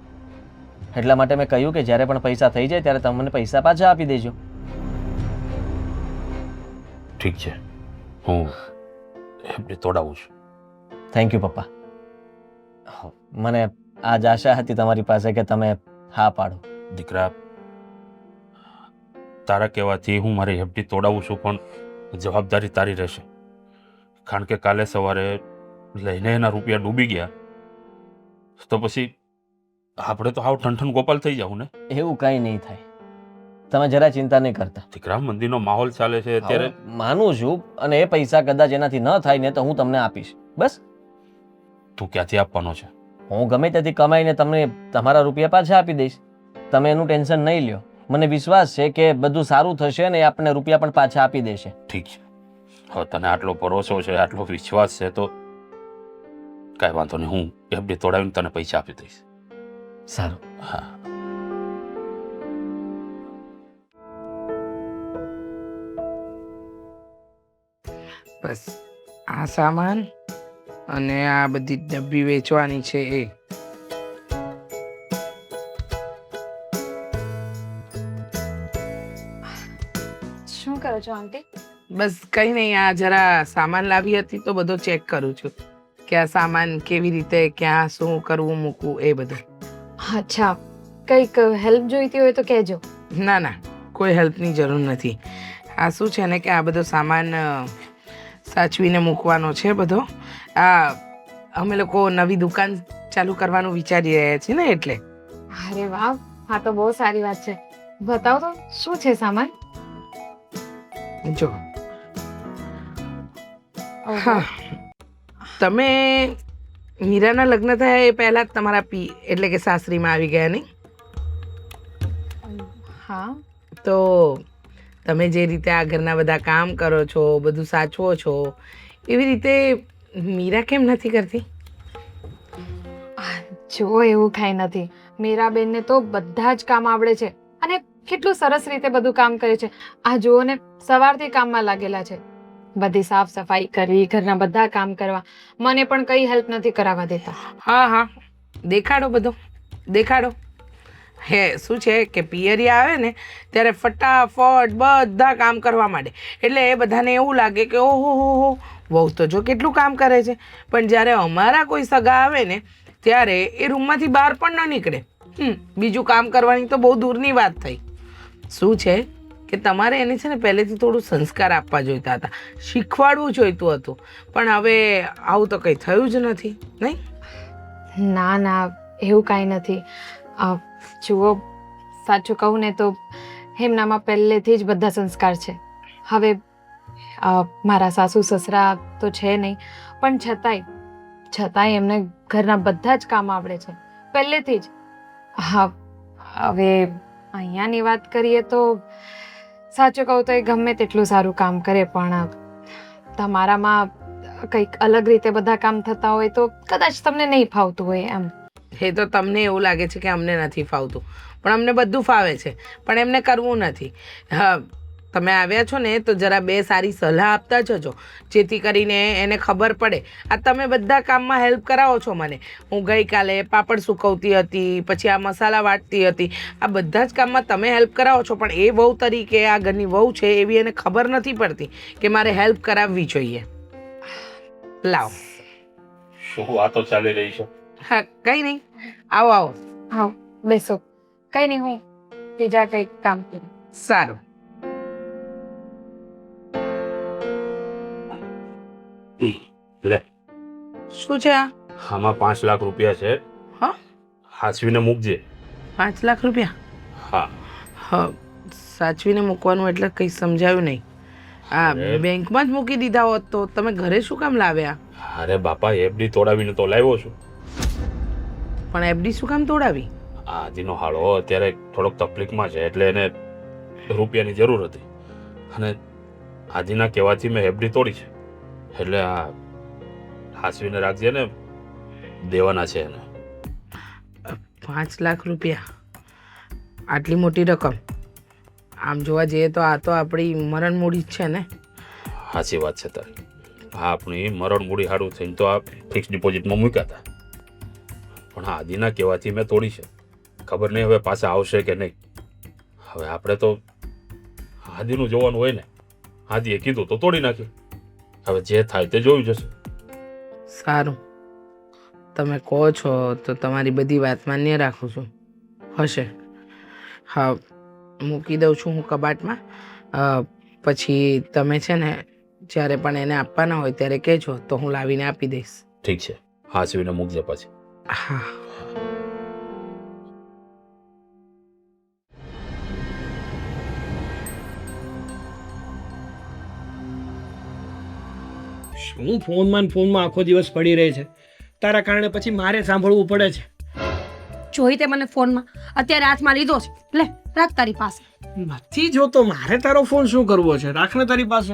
S5: એટલા માટે મેં કહ્યું કે જ્યારે પણ પૈસા થઈ જાય ત્યારે તમે મને પૈસા પાછા આપી દેજો.
S6: ઠીક છે, હું એમને તોડાવું છું.
S5: થેન્ક યુ પપ્પા. મને આજ આશા હતી તમારી પાસે કે તમે હા પાડો.
S6: દીકરા, તારા કહેવાથી હું મારી એફડી તોડાવું છું, પણ જવાબદારી તારી રહેશે. કારણ કે કાલે સવારે લઈને એના રૂપિયા ડૂબી ગયા તો પછી આપણે તો હાવ ઠનઠન ગોપાલ થઈ જાવ ને.
S5: એવું કંઈ નહીં થાય, તમે જરા ચિંતા નહીં કરતા.
S6: દીકરા, મંદિરનો માહોલ ચાલે છે અત્યારે.
S5: હું માનું છું અને એ પૈસા કદાચ એનાથી ન થાય ને તો હું તમને આપીશ. બસ
S6: તું ક્યાંથી આપવાનો છે?
S5: હું ગમે ત્યાંથી કમાઈને તમને તમારા રૂપિયા પાછા આપી દઈશ. તમે એનું ટેન્શન નહીં લ્યો. મને વિશ્વાસ છે કે બધું સારું થશે ને એ આપણને રૂપિયા પણ પાછા આપી દેશે.
S6: ઠીક છે, હવે તને આટલો ભરોસો છે, આટલો વિશ્વાસ છે તો કાંઈ વાંધો નહીં, હું એફડી તોડાવીને તને પૈસા આપી દઈશ.
S5: સારું.
S6: હા,
S1: બસ આ સામાન અને આ બધી ડબ્બી વેચવાની છે એ
S4: છો આંટી?
S1: બસ કંઈ નહીં, આ જરા સામાન લાવી હતી તો બધો ચેક કરું છું કે આ સામાન કેવી રીતે ક્યાં શું કરવું મૂકવું એ બધું.
S4: અચ્છા, કંઈક હેલ્પ જોઈતી હોય તો કહેજો.
S1: ના ના, કોઈ હેલ્પની જરૂર નથી. આ શું છે ને કે આ બધો સામાન સાચવીને મૂકવાનો છે બધો. આ અમે લોકો નવી દુકાન ચાલુ કરવાનું વિચારી રહ્યા છીએ ને એટલે.
S4: અરે વાહ, હા તો બહુ સારી વાત છે. બતાવો તો શું છે સામાન?
S1: જો
S4: ઓહો.
S1: હા, તમે મીરાના લગ્ન થયા એ પહેલાં જ તમારા એટલે કે સાસરીમાં આવી ગયા નહીં?
S4: હા.
S1: તો તમે જે રીતે આ ઘરના બધા કામ કરો છો, બધું સાચવો છો, એવી રીતે મીરા કેમ નથી કરતી?
S4: જો એવું કાંઈ નથી. મીરાબેનને તો બધા જ કામ આવડે છે અને કેટલું સરસ રીતે બધું કામ કરે છે. આ જુઓ ને, સવારથી કામમાં લાગેલા છે. બધી સાફ સફાઈ કરવી, ઘરના બધા કામ કરવા. મને પણ કઈ હેલ્પ નથી કરાવવા દેતા.
S1: હા હા, દેખાડો બધો, દેખાડો. હે શું છે કે પિયરી આવે ને ત્યારે ફટાફટ બધા કામ કરવા માંડે, એટલે એ બધાને એવું લાગે કે ઓહો હો, વહુ તો જો કેટલું કામ કરે છે. પણ જ્યારે અમારા કોઈ સગા આવે ને ત્યારે એ રૂમમાંથી બહાર પણ ન નીકળે. બીજું કામ કરવાની તો બહુ દૂરની વાત થઈ. શું છે કે તમારે એને છે ને પહેલેથી થોડું સંસ્કાર આપવા જોઈતા હતા, શીખવાડવું જોઈતું હતું. પણ હવે આવું તો કંઈ થયું જ નથી, નહીં?
S4: ના ના, એવું કાંઈ નથી. જુઓ, સાચું કહું ને તો એમનામાં પહેલેથી જ બધા સંસ્કાર છે. હવે મારા સાસુ સસરા તો છે નહીં, પણ છતાંય એમને ઘરના બધા જ કામ આવડે છે પહેલેથી જ. હા, હવે અહીંયાની વાત કરીએ તો સાચું કહું તો એ ગમે તેટલું સારું કામ કરે, પણ તમારામાં કંઈક અલગ રીતે બધા કામ થતા હોય તો કદાચ તમને નહીં ફાવતું હોય એમ.
S1: એ તો તમને એવું લાગે છે કે અમને નથી ફાવતું, પણ અમને બધું ફાવે છે, પણ એમને કરવું નથી. હા, તમે આવ્યા છો ને તો જરા બે સારી સલાહ આપતા જજો, જેથી કરીને એને ખબર પડે. આ તમે બધા કામમાં હેલ્પ કરાવો છો મને. હું ગઈકાલે પાપડ સુકવતી હતી, પછી આ મસાલા વાટતી હતી, આ બધા જ કામમાં તમે હેલ્પ કરાવો છો. પણ એ વહુ તરીકે, આ ઘરની વહુ છે એવી એને ખબર નથી પડતી કે મારે હેલ્પ કરાવવી જોઈએ. લાવ.
S6: શું વાતો ચાલી રહી છે?
S1: હા, કંઈ નહીં, આવો આવો.
S4: હા, બેસો. કઈ નહીં, હું બીજા કંઈક કામ કરું.
S1: સારું.
S6: લે,
S1: શું છે આ?
S6: આમાં 5 લાખ રૂપિયા છે.
S1: હા,
S6: હાચવીને મૂકજે.
S1: 5 લાખ રૂપિયા?
S6: હા.
S1: હા, સાચવીને મૂકવાનું એટલે કંઈ સમજાયું નહીં. આ બેંકમાં જ મૂકી દીધા હોત તો તમે ઘરે શું કામ લાવ્યા?
S6: અરે બાપા, એફડી તોડાવીને તો લાવ્યો છું.
S1: પણ એફડી શું કામ તોડાવી?
S6: આજીનો હાળો અત્યારે થોડોક તકલીફમાં છે, એટલે એને રૂપિયાની જરૂર હતી અને આજીના કહેવાથી મેં એફડી તોડી છે. એટલે આ હાસવીને રાખજે ને, દેવાના છે એને.
S1: 5 લાખ રૂપિયા, આટલી મોટી રકમ? આમ જોવા જઈએ તો આ તો આપણી મરણ મૂડી જ છે ને.
S6: સાચી વાત છે તારી. હા, આપણી મરણ મૂડી સારું થઈને તો આ ફિક્સ ડિપોઝિટમાં મૂક્યા હતા, પણ આ આદિના કહેવાથી મેં તોડી છે. ખબર નહીં હવે પાછા આવશે કે નહીં. હવે આપણે તો આદિનું જોવાનું હોય ને. આદિએ કીધું તો તોડી નાખી. હવે જે થાય તે જોયું જશે.
S1: સારું, તમે કહો છો તો તમારી બધી વાત માન્ય રાખું છું. હશે. હા, મૂકી દઉં છું હું કબાટમાં. પછી તમે છે ને જ્યારે પણ એને આપવાના હોય ત્યારે કહેજો તો હું લાવીને આપી દઈશ.
S6: ઠીક છે, હાસવીને મૂકજે પછી.
S1: હા.
S3: શું ફોનમાં આખો દિવસ પડી રહે છે? તારા કારણે પછી મારે સાંભળવું પડે છે.
S2: જોઈ તે મને ફોનમાં અત્યારે હાથમાં લીધો છે, લે રાખ તારી પાસે.
S3: નથી જોતો, મારે તારો ફોન શું કરવો છે? રાખને તારી પાસે.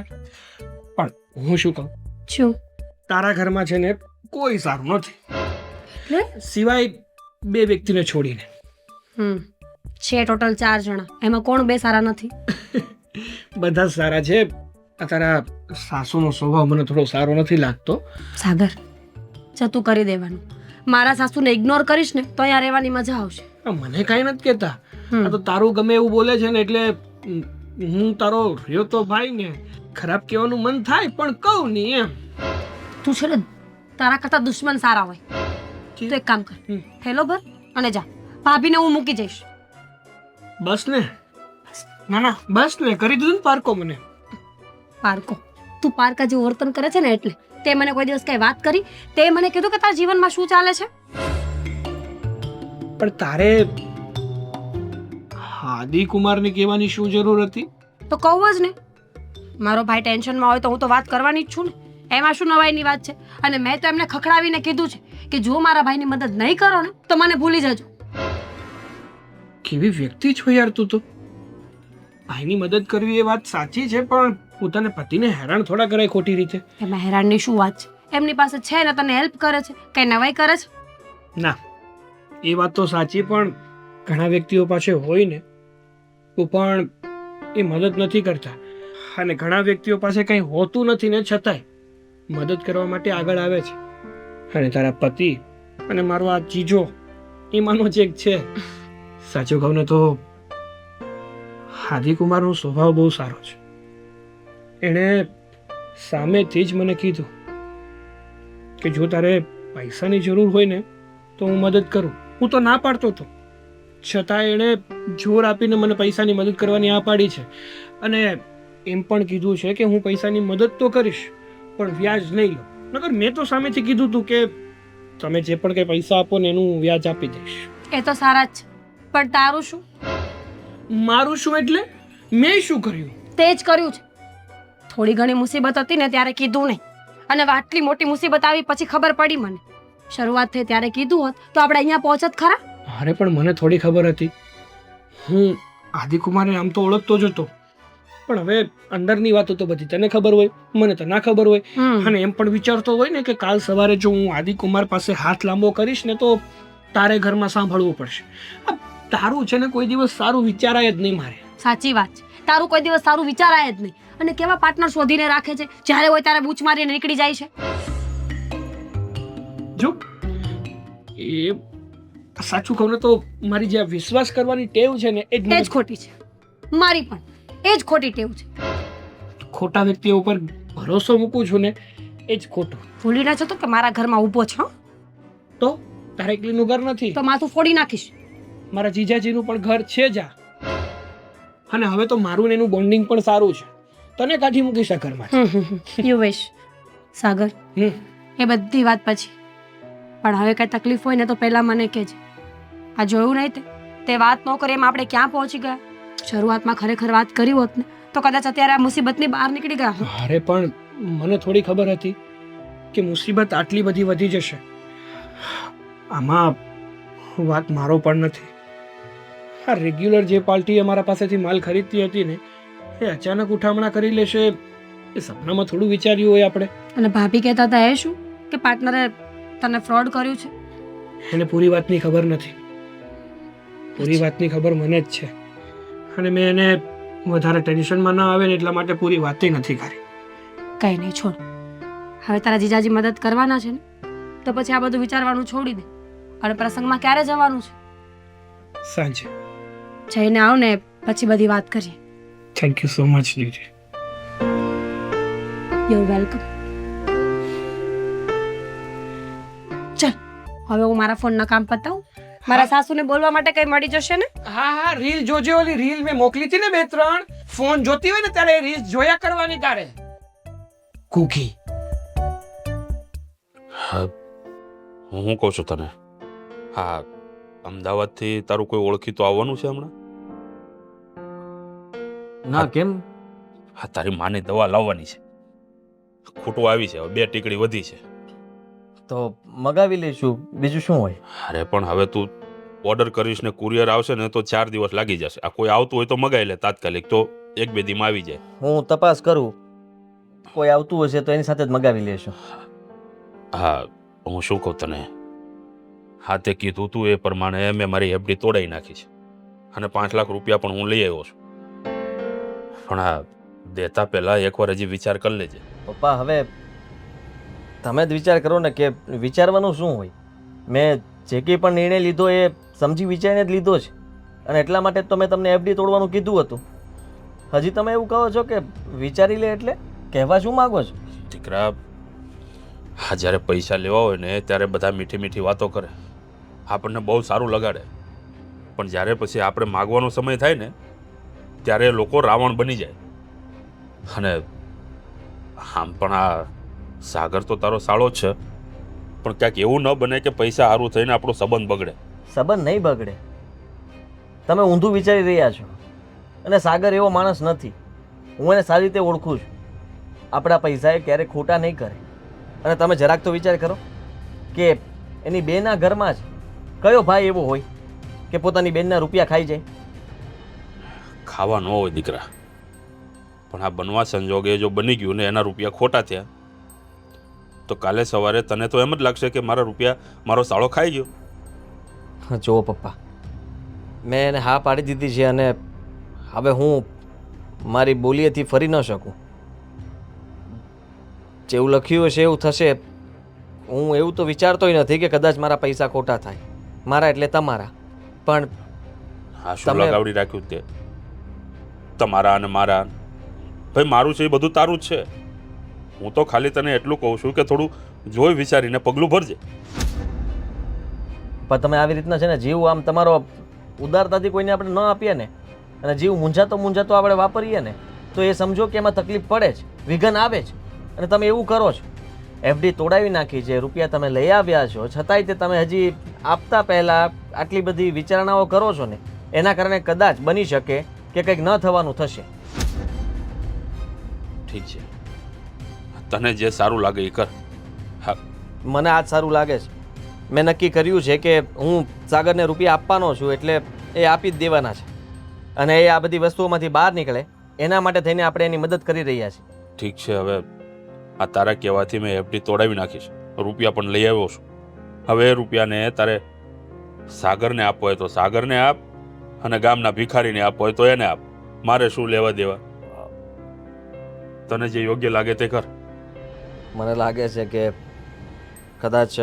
S3: પણ હું શું કહું,
S2: શું?
S3: તારા ઘરમાં છે ને કોઈ સારું નથી,
S2: લે
S3: સિવાય 2 વ્યક્તિને છોડીને.
S2: છે ટોટલ 4 જણા, એમાં કોણ 2 સારા નથી?
S3: બધા જ સારા છે. આ તારા સાસુનો સ્વભાવ મને થોડો સારો નથી લાગતો.
S2: સાગર, જતું કરી દેવાનું. મારા સાસુને ઇગ્નોર કરીશ ને તો અહીંયા રહેવાની મજા આવશે.
S3: મને કાંઈ નથી કહેતા. આ તો તારું ગમે એવું બોલે છે ને એટલે હું તારો રહ્યો તો ભાઈ ને ખરાબ કહેવાનું મન થાય પણ કહું નહીં એમ.
S2: તું છે ને તારા કરતા દુશ્મન સારા હોય. તું એક કામ કર,
S3: હમ.
S2: થેલો ભર અને જા. ભાભીને હું મૂકી જઈશ.
S3: બસ ને. ના ના બસ ને, કરી દીધું ને પારકો મને.
S2: પારકો? તું પારકા જેવું વર્તન કરે છે ને એટલે. તે મને કોઈ દિવસ કઈ વાત કરી? તે મને કીધું કે તારા જીવનમાં શું ચાલે છે?
S3: પણ તારે આદિકુમારને કહેવાની શું જરૂર હતી?
S2: તો કહું જ ને. મારો ભાઈ ટેન્શનમાં હોય તો હું તો વાત કરવાની જ છું ને. એમાં શું નવાઈની વાત છે? અને મેં તો એમને ખખડાવીને કીધું છે કે જો મારા ભાઈની મદદ નહીં કરો ને તો મને ભૂલી જજો.
S3: કેવી વ્યક્તિ છો યાર તું તો. ભાઈની મદદ કરવી એ વાત સાચી છે, પણ પોતાના પતિને હેરાન થોડા કરાય ખોટી રીતે.
S2: એમાં હેરાનની શું વાત છે? એમની પાસે છે ને તને હેલ્પ કરે છે, કઈ નવાઈ કરે છે?
S3: ના, એ વાત તો સાચી, પણ ઘણા વ્યક્તિઓ પાસે હોય ને તો પણ એ મદદ નથી કરતા, અને ઘણા વ્યક્તિઓ પાસે કંઈ હોતું નથી ને છતાંય મદદ કરવા માટે આગળ આવે છે. અને તારા પતિ અને મારો આ જીજો એમાંનો જ એક છે. સાચું કહું ને તો આદિકુમારનો સ્વભાવ બહુ સારો છે. એણે સામેથી જ મને કીધું કે જો તારે પૈસાની જરૂર હોય ને તો હું મદદ કરું. હું તો ના પાડતો હતો, છતાં એણે જોર આપીને મને પૈસાની મદદ કરવાની આ પાડી છે. અને એમ પણ કીધું છે કે હું પૈસાની મદદ તો કરીશ પણ વ્યાજ નહીં લો. નકર મેં તો સામેથી કીધું હતું કે તમે જે પણ કંઈ પૈસા આપો ને એનું વ્યાજ આપી દઈશ.
S2: એ તો સારા જ છે, પણ તારું શું?
S3: મારું શું એટલે? મેં શું કર્યું?
S2: તે જ કર્યું છે. થોડી ઘણી મુસીબત હતી ને ત્યારે કીધું નહીં, અને આટલી મોટી મુસીબત આવી પછી ખબર પડી મને. શરૂઆત થઈ ત્યારે કીધું હોત તો આપણે અહીંયા પહોંચત ખરા.
S3: અરે પણ મને થોડી ખબર હતી. હું આદિકુમારને આમ તો ઓળખતો જ હતો, પણ હવે અંદરની વાતો તો બધી તને ખબર હોય, મને તો ના ખબર હોય. અને એમ પણ વિચારતો હોય ને કે કાલ સવારે જો હું આદિકુમાર પાસે હાથ લાંબો કરીશ ને તો તારે ઘરમાં સાંભળવું પડશે. આ તારું છે ને કોઈ દિવસ સારું વિચારાય જ નહીં મારે.
S2: સાચી વાત છે, તારું કોઈ દિવસ સારું વિચારાય જ નહીં. અને કેવા પાર્ટનર શોધીને રાખે છે, જ્યારે હોય ત્યારે બૂચ મારીને નીકળી જાય છે.
S3: જો એ સાચું કહું ને તો મારી જે આ વિશ્વાસ કરવાની ટેવ છે ને એ
S2: એ જ ખોટી છે. મારી પણ એ જ ખોટી ટેવ છે.
S3: ખોટા વ્યક્તિઓ ઉપર ભરોસો મૂકું છું ને એ જ ખોટું.
S2: ભૂલી ના જતો કે મારા ઘરમાં ઊભો છે. હં?
S3: તો તારે એકલીનું ઘર નથી,
S2: તો માથું ફોડી નાખીશ.
S3: મારા જીજાજીનું પણ ઘર છે જ આ. અને હવે તો મારું ને એનું બોન્ડિંગ પણ સારું છે. તને કાઢી મૂકીશ આ ઘરમાંથી.
S2: You wish. સાગર, એ બધી વાત પછી, પણ હવે કઈ તકલીફ હોય ને તો પહેલા મને કહેજે. આ જોયું નહીં તે વાત ન કરે એમ આપણે ક્યાં પહોંચી ગયા. શરૂઆતમાં ખરેખર વાત કરી હોત ને તો કદાચ અત્યારે આ મુસીબતની બહાર નીકળી ગયા હોત.
S3: અરે પણ મને થોડી ખબર હતી કે મુસીબત આટલી બધી વધી જશે. આમાં વાત મારો પણ નથી. આ રેગ્યુલર જે પાર્ટી અમારા પાસેથી માલ ખરીદતી હતી ને એ અચાનક ઉઠામણા કરી લેશે એ સપનામાં થોડું વિચાર્યું હોય આપણે.
S2: અને ભાભી કહેતા હતા એ શું કે પાર્ટનરે તને ફ્રોડ કર્યું છે?
S3: એને પૂરી વાતની ખબર નથી. પૂરી વાતની ખબર મને જ છે, અને મેં એને વધારે ટેન્શનમાં ના આવે ને એટલા માટે પૂરી વાતે નથી કરી.
S2: કઈ નહીં, છોડ. હવે તારા જીજાજી મદદ કરવાના છે ને તો પછી આ બધું વિચારવાનું છોડી દે. અને પ્રસંગમાં ક્યારે જવાનું છે?
S3: સાંજે.
S2: જઈને આવ ને પછી બધી વાત કરીએ.
S3: Thank you so much Didi.
S2: You welcome. ચલ હવે હું મારા ફોનના કામ પતાવું. મારા સાસુને બોલવા માટે કઈ મળી જશે ને?
S3: હા હા, રીલ જોજે. ઓલી રીલ મેં મોકલી હતી ને 2-3. ફોન જોતી હોય ને ત્યારે એ રીલ જોયા કરવાની તારે. કુકી.
S6: હા, હું શું કહું છું તને? હા, અમદાવાદથી તારું કોઈ ઓળખીતું આવવાનું છે હમણાં?
S5: ના, કેમ?
S6: હા, તારી માની દવા લાવવાની છે. ખોટું આવી છે, હવે 2 ટીકડી વધી છે.
S5: તો મગાવી લઈશું, બીજું શું હોય.
S6: અરે પણ હવે તું ઓર્ડર કરીશ ને કુરિયર આવશે ને તો 4 દિવસ લાગી જશે. આ કોઈ આવતું હોય તો મગાવી લે તાત્કાલિક, તો 1-2 દીમાં આવી જાય.
S5: હું તપાસ કરું, કોઈ આવતું હશે તો એની સાથે જ મગાવી લેશું.
S6: હા, હું શું કહું તને, હા તે કીધું તું એ પ્રમાણે મેં મારી એફડી તોડાવી નાખી છે, અને 5 લાખ રૂપિયા પણ હું લઈ આવ્યો છું. પણ આ દેતા પહેલાં એકવાર હજી વિચાર કરી લેજે.
S5: પપ્પા, હવે તમે જ વિચાર કરો ને કે વિચારવાનું શું હોય. મેં જે કંઈ પણ નિર્ણય લીધો એ સમજી વિચારીને જ લીધો છે, અને એટલા માટે તો મેં તમને એફડી તોડવાનું કીધું હતું. હજી તમે એવું કહો છો કે વિચારી લે એટલે કહેવા શું માગો છો?
S6: દીકરા, હા, જ્યારે પૈસા લેવા હોય ને ત્યારે બધા મીઠી મીઠી વાતો કરે, આપણને બહુ સારું લગાડે, પણ જ્યારે પછી આપણે માગવાનો સમય થાય ને ત્યારે લોકો રાવણ બની જાય. અને આમ પણ આ સાગર તો તારો સાળો જ છે, પણ ક્યાંક એવું ન બને કે પૈસા સારું થઈને આપણો સંબંધ બગડે.
S5: સંબંધ નહીં બગડે. તમે ઊંધું વિચારી રહ્યા છો. અને સાગર એવો માણસ નથી. હું એને સારી રીતે ઓળખું છું. આપણા પૈસા એ ક્યારેય ખોટા નહીં કરે. અને તમે જરાક તો વિચાર કરો કે એની બેના ઘરમાં જ કયો ભાઈ એવો હોય કે પોતાની બેનના રૂપિયા ખાઈ જાય?
S6: ખાવા ન હોય દીકરા, પણ આ બનવા સંજોગે જો બની ગયું ને એના રૂપિયા ખોટા થયા તો કાલે સવારે તને તો એમ જ લાગશે કે મારા રૂપિયા મારો સાળો ખાઈ ગયો.
S5: જુઓ પપ્પા, મેં એને હા પાડી દીધી છે અને હવે હું મારી બોલીએથી ફરી ન શકું. જેવું લખ્યું હશે એવું થશે. હું એવું તો વિચારતોય નથી કે કદાચ મારા પૈસા ખોટા થાય. મારા એટલે તમારા. પણ
S6: હા, શું લગાવડી રાખ્યું તે? તમારા અને મારા. ભાઈ, મારું છે એ બધું તારું જ છે. હું તો ખાલી તને એટલું કહું છું કે થોડું જોઈ વિચારીને પગલું ભરજે.
S5: પણ તમે આવી રીતના છે ને જીવ આમ તમારો ઉદારતાથી કોઈને આપણે ન આપીએ ને અને જીવ મૂંઝાતો આપણે વાપરીએ ને તો એ સમજો કે એમાં તકલીફ પડે જ, વિઘન આવે જ. અને તમે એવું કરો છો. એફડી તોડાવી નાખી છે, રૂપિયા તમે લઈ આવ્યા છો, છતાંય તે તમે હજી આપતા પહેલાં આટલી બધી વિચારણાઓ કરો છો ને એના કારણે કદાચ બની શકે કે કંઈક ન થવાનું થશે.
S6: ઠીક છે, તને જે સારું લાગે એ કર. હા,
S5: મને આજ સારું લાગે છે. મેં નક્કી કર્યું છે કે હું સાગરને રૂપિયા આપવાનો છું એટલે એ આપી જ દેવાના છે. અને એ આ બધી વસ્તુઓમાંથી બહાર નીકળે એના માટે થઈને આપણે એની મદદ કરી રહ્યા છીએ.
S6: ઠીક છે, હવે આ તારા કહેવાથી મેં એફડી તોડાવી નાખી છે, રૂપિયા પણ લઈ આવ્યો છું. હવે એ રૂપિયાને તારે સાગરને આપવો હોય તો સાગરને આપ અને ગામના ભિખારીને આપવો હોય તો એને આપ. મારે શું લેવા દેવા? તને જે યોગ્ય લાગે તે કર.
S5: મને લાગે છે કે કદાચ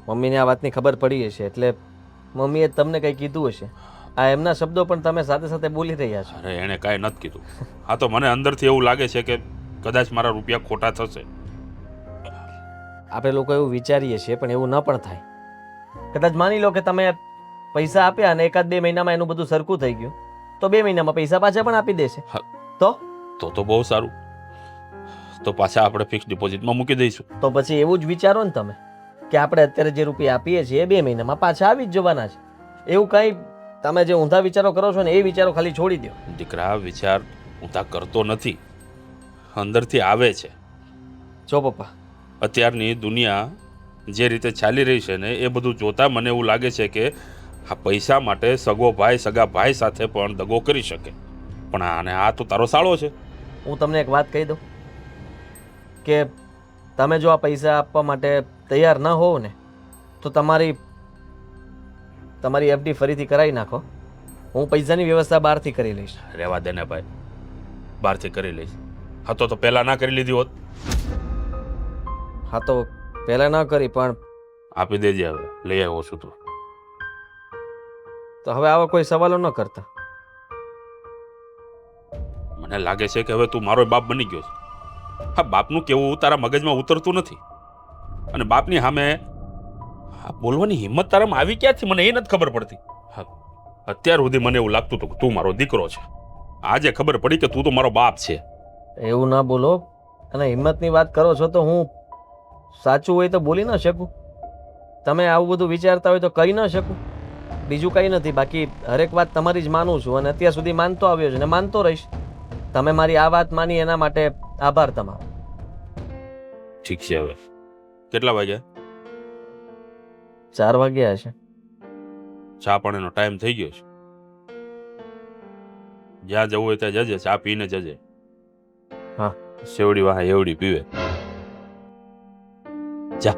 S5: મમ્મીને આ વાતની ખબર પડી હશે એટલે મમ્મીએ તમને કંઈ કીધું હશે. આ એમના શબ્દો પણ તમે સાથે સાથે બોલી રહ્યા છો.
S6: અરે, એણે કાંઈ નથી કીધું. હા, તો મને અંદરથી એવું લાગે છે કે કદાચ મારા રૂપિયા ખોટા થશે.
S5: આપણે લોકો એવું વિચારીએ છીએ પણ એવું ન પણ થાય. કદાચ માની લો કે તમે પૈસા આપ્યા અને 1-2 મહિનામાં એનું બધું સરખું થઈ ગયું તો 2 મહિનામાં પૈસા પાછા પણ આપી દેશે.
S6: હા.
S5: તો
S6: બહુ સારું. તો પાછા આપણે ફિક્સ ડિપોઝિટમાં મૂકી દઈશું.
S5: તો પછી એવું જ વિચારો ને તમે કે આપણે અત્યારે જે રૂપિયા આપીએ છીએ એ 2 મહિનામાં પાછા આવી જ જવાના છે. એવું કંઈ તમે જે ઊંધા વિચારો કરો છો ને એ વિચારો ખાલી છોડી દો.
S6: દીકરા, વિચાર ઊંધા કરતો નથી, અંદરથી આવે છે.
S5: જો પપ્પા,
S6: અત્યારની દુનિયા જે રીતે ચાલી રહી છે ને એ બધું જોતા મને એવું લાગે છે કે આ પૈસા માટે સગો ભાઈ સગા ભાઈ સાથે પણ દગો કરી શકે. પણ આને આ તો તારો સાળો છે.
S5: હું તમને એક વાત કહી દઉં કે તમે જો આ પૈસા આપવા માટે તૈયાર ન હોવ ને તો તમારી એફડી ફરીથી કરાવી નાખો. હું પૈસાની વ્યવસ્થા બહારથી કરી લઈશ.
S6: રહેવા દે ને ભાઈ, બહારથી કરી લઈશ. હા, તો પહેલાં ના કરી લીધી હોત.
S5: હા, તો પહેલાં ન કરી પણ
S6: આપી દેજે. હવે લઈ આવ્યો છું તું.
S5: તો હવે આવા કોઈ સવાલો ન કરતા.
S6: મને લાગે છે કે હવે તું મારો બાપ બની ગયો છે. હા, બાપનું કેવું તારા મગજમાં ઉતરતું નથી. અને બાપની સામે બોલવાની હિંમત તારામાં આવી ક્યાંથી મને એ નથી ખબર પડતી. હા, અત્યાર સુધી મને એવું લાગતું હતું કે તું મારો દીકરો છે. આજે ખબર પડી કે તું તો મારો બાપ છે.
S5: એવું ના બોલો. અને હિંમતની વાત કરો છો તો હું સાચું હોય તો બોલી ન શકું. તમે આવું બધું વિચારતા હોય તો કહી ન શકું. બીજું કંઈ નથી. બાકી હરેક વાત તમારી જ માનું છું અને અત્યાર સુધી માનતો આવ્યો છું અને માનતો રહીશ. તમે મારી આ વાત માની એના માટે આભાર તમારો.
S6: ઠીક છે. હવે કેટલા વાગ્યા?
S5: 4 વાગ્યા હશે.
S6: ચા પાણીનો ટાઈમ થઈ ગયો છે. જ્યાં જવું હોય ત્યાં જજે. ચા પીને જજે.
S5: હા.
S6: સેવડી વાહ એવડી પીવે. જા.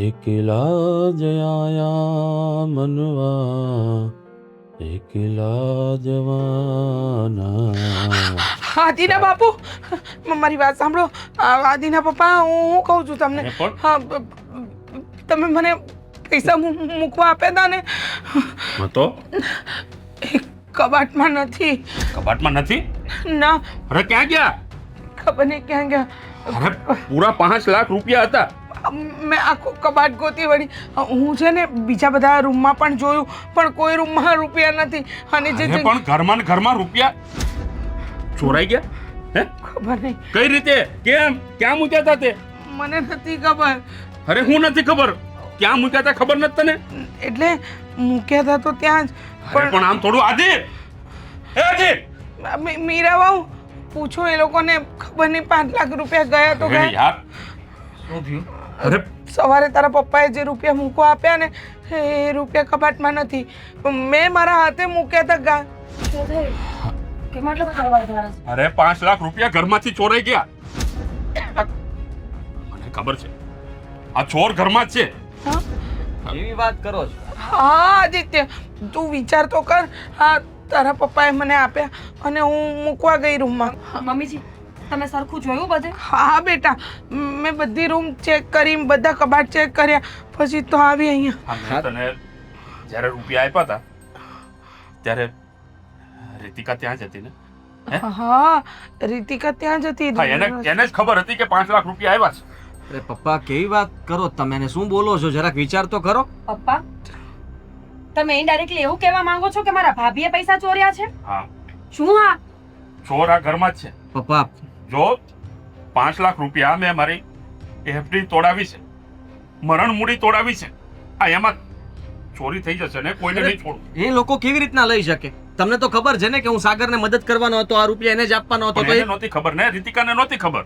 S6: એકલા જયા મનવા, એકલા જવાના.
S1: આદિના બાપુ, મારી વાત સાંભળો. આદિના પપ્પા, હું કહું છું તમને.
S6: પણ
S1: હા, તમે મને પૈસા મૂકવા આપ્યા હતા ને
S6: તો
S1: એ કબાટમાં નથી.
S6: કબાટમાં નથી?
S1: ના,
S6: અરે ક્યાં ગયા?
S1: ખબર નહીં ક્યાં ગયા.
S6: અરે પૂરા 5 લાખ રૂપિયા હતા.
S1: મેં આખું કબાટ ગોતી વળી. હું છે ને બીજા બધા રૂમમાં પણ જોયું, પણ કોઈ રૂમમાં રૂપિયા નથી. અને જે
S6: અરે પણ ઘરમાં ને ઘરમાં રૂપિયા ચોરાઈ ગયા? હે?
S1: ખબર નહીં,
S6: કઈ રીતે? કેમ? ક્યાં મૂક્યા હતા તે?
S1: મને નથી ખબર.
S6: અરે હું નથી ખબર. ક્યાં મૂક્યા હતા ખબર નથી તને?
S1: એટલે મૂક્યા હતા તો ત્યાં જ.
S6: અરે પણ આમ થોડું આદિ, હે આદિ,
S1: મીરા વાવ પૂછો એ લોકોને. ખબર નહીં 5 લાખ રૂપિયા ગયા તો
S6: અરે
S1: ગયા.
S6: યાર શું થયું? અરે
S1: સવારે તારા પપ્પાએ જે રૂપિયા મૂકવા આપ્યા ને એ રૂપિયા કબાટમાં નથી. મેં મારા હાથે મૂક્યા હતા ગા.
S2: કેમ આટલો બધો અવાજ આવે છે?
S6: અરે 5 લાખ રૂપિયા ઘરમાંથી ચોરાઈ ગયા. મને ખબર છે આ ચોર ઘરમાં જ છે.
S1: હા?
S5: એવી વાત કરો છો?
S1: હા આદિત્ય, તું વિચાર તો કર. હા, તારા પપ્પાએ મને આપ્યા અને હું મૂકવા ગઈ રૂમમાં.
S2: મમ્મીજી, તમે સરખું જોયું બધે?
S1: હા બેટા, મેં બધી રૂમ ચેક કરી, બધા કબાટ ચેક કર્યા, પછી તો આવી અહીંયા.
S6: મેં તને જ્યારે રૂપિયા આપ્યા હતા ત્યારે રીતિકા ત્યાં જ હતી ને? હે?
S1: હા, રીતિકા ત્યાં જ હતી.
S6: હા, એને જ ખબર હતી કે 5 લાખ રૂપિયા આવ્યા છે.
S5: અરે પપ્પા કેવી વાત કરો તમે? એને શું બોલો છો? જરાક વિચાર તો કરો.
S2: પપ્પા, તમે ઇનડાયરેક્ટલી એવું કહેવા માંગો છો કે મારા ભાભીએ પૈસા ચોર્યા છે?
S6: હા,
S2: શું? હા,
S6: ચોર આ ઘરમાં જ છે.
S5: પપ્પા
S6: જો 5 લાખ રૂપિયા મેં મારી એફડી તોડાવી છે, મરણ મૂડી તોડાવી છે. આ એમાં ચોરી થઈ જશે ને, કોઈને નહીં છોડું.
S5: એ લોકો કેવી રીતના લઈ શકે? તમને તો ખબર છે ને કે હું સાગરને મદદ કરવાનો હતો, આ રૂપિયા એને જ આપવાનો હતો.
S6: પણ
S5: તો
S6: એને નહોતી ખબર ને, રીતિકાને નહોતી ખબર.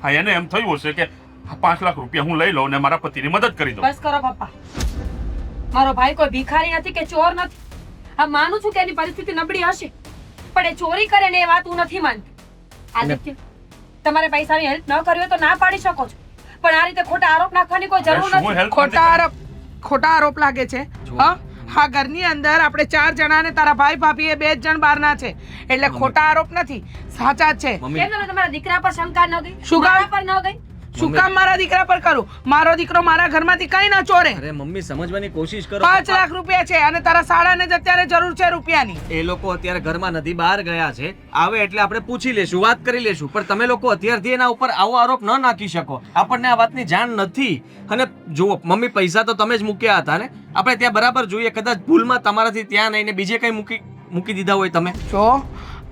S6: હા, એને એમ થયું હશે કે આ 5 લાખ રૂપિયા હું લઈ લઉં ને મારા પતિની મદદ કરી દઉં.
S2: બસ કરો પપ્પા. મારો ભાઈ કોઈ ભિખારી નથી કે ચોર નથી. હા, માનું છું કે એની પરિસ્થિતિ નબળી હશે, પણ એ ચોરી કરે ને એ વાત હું નથી માનતી. આદિત્ય, તમારે પૈસાની હેલ્પ ન કરવી હોય તો ના પાડી શકો છો, પણ આ રીતે ખોટા આરોપ નાખવાની કોઈ જરૂર
S6: શું
S2: નથી.
S6: help
S1: ખોટા આરોપ લાગે છે. હા, હા, ઘરની અંદર આપણે 4 જણા ને તારા ભાઈ ભાભી એ 2 જણ બહારના છે, એટલે ખોટા આરોપ નથી, સાચા જ છે.
S5: મમ્મી
S2: કેમ તને તમારા દીકરા પર શંકા ન ગઈ?
S1: શું કામ?
S2: મારા પર ન ગઈ?
S1: શું કામ મારા દીકરા પર કરું? મારો દીકરો મારા ઘરમાંથી કઈ ન ચોરે.
S5: અરે મમ્મી સમજવાની કોશિશ કરો.
S1: 5 લાખ રૂપિયા છે અને તારા સાળાને જ અત્યારે જરૂર છે રૂપિયાની.
S5: એ લોકો અત્યારે ઘરમાં નથી, બહાર ગયા છે. આવે એટલે આપણે પૂછી લેશું, વાત કરી લેશું. પણ તમે લોકો અત્યારથી એના ઉપર આવો આરોપ ન નાખી શકો. આપણને આ વાતની જાણ નથી. અને જુઓ મમ્મી, પૈસા તો તમે જ મૂક્યા હતા ને? આપણે ત્યાં બરાબર જોઈએ, કદાચ ભૂલમાં તમારાથી ત્યાં નહીં ને બીજે કઈ મૂકી દીધા હોય તમે.
S1: જો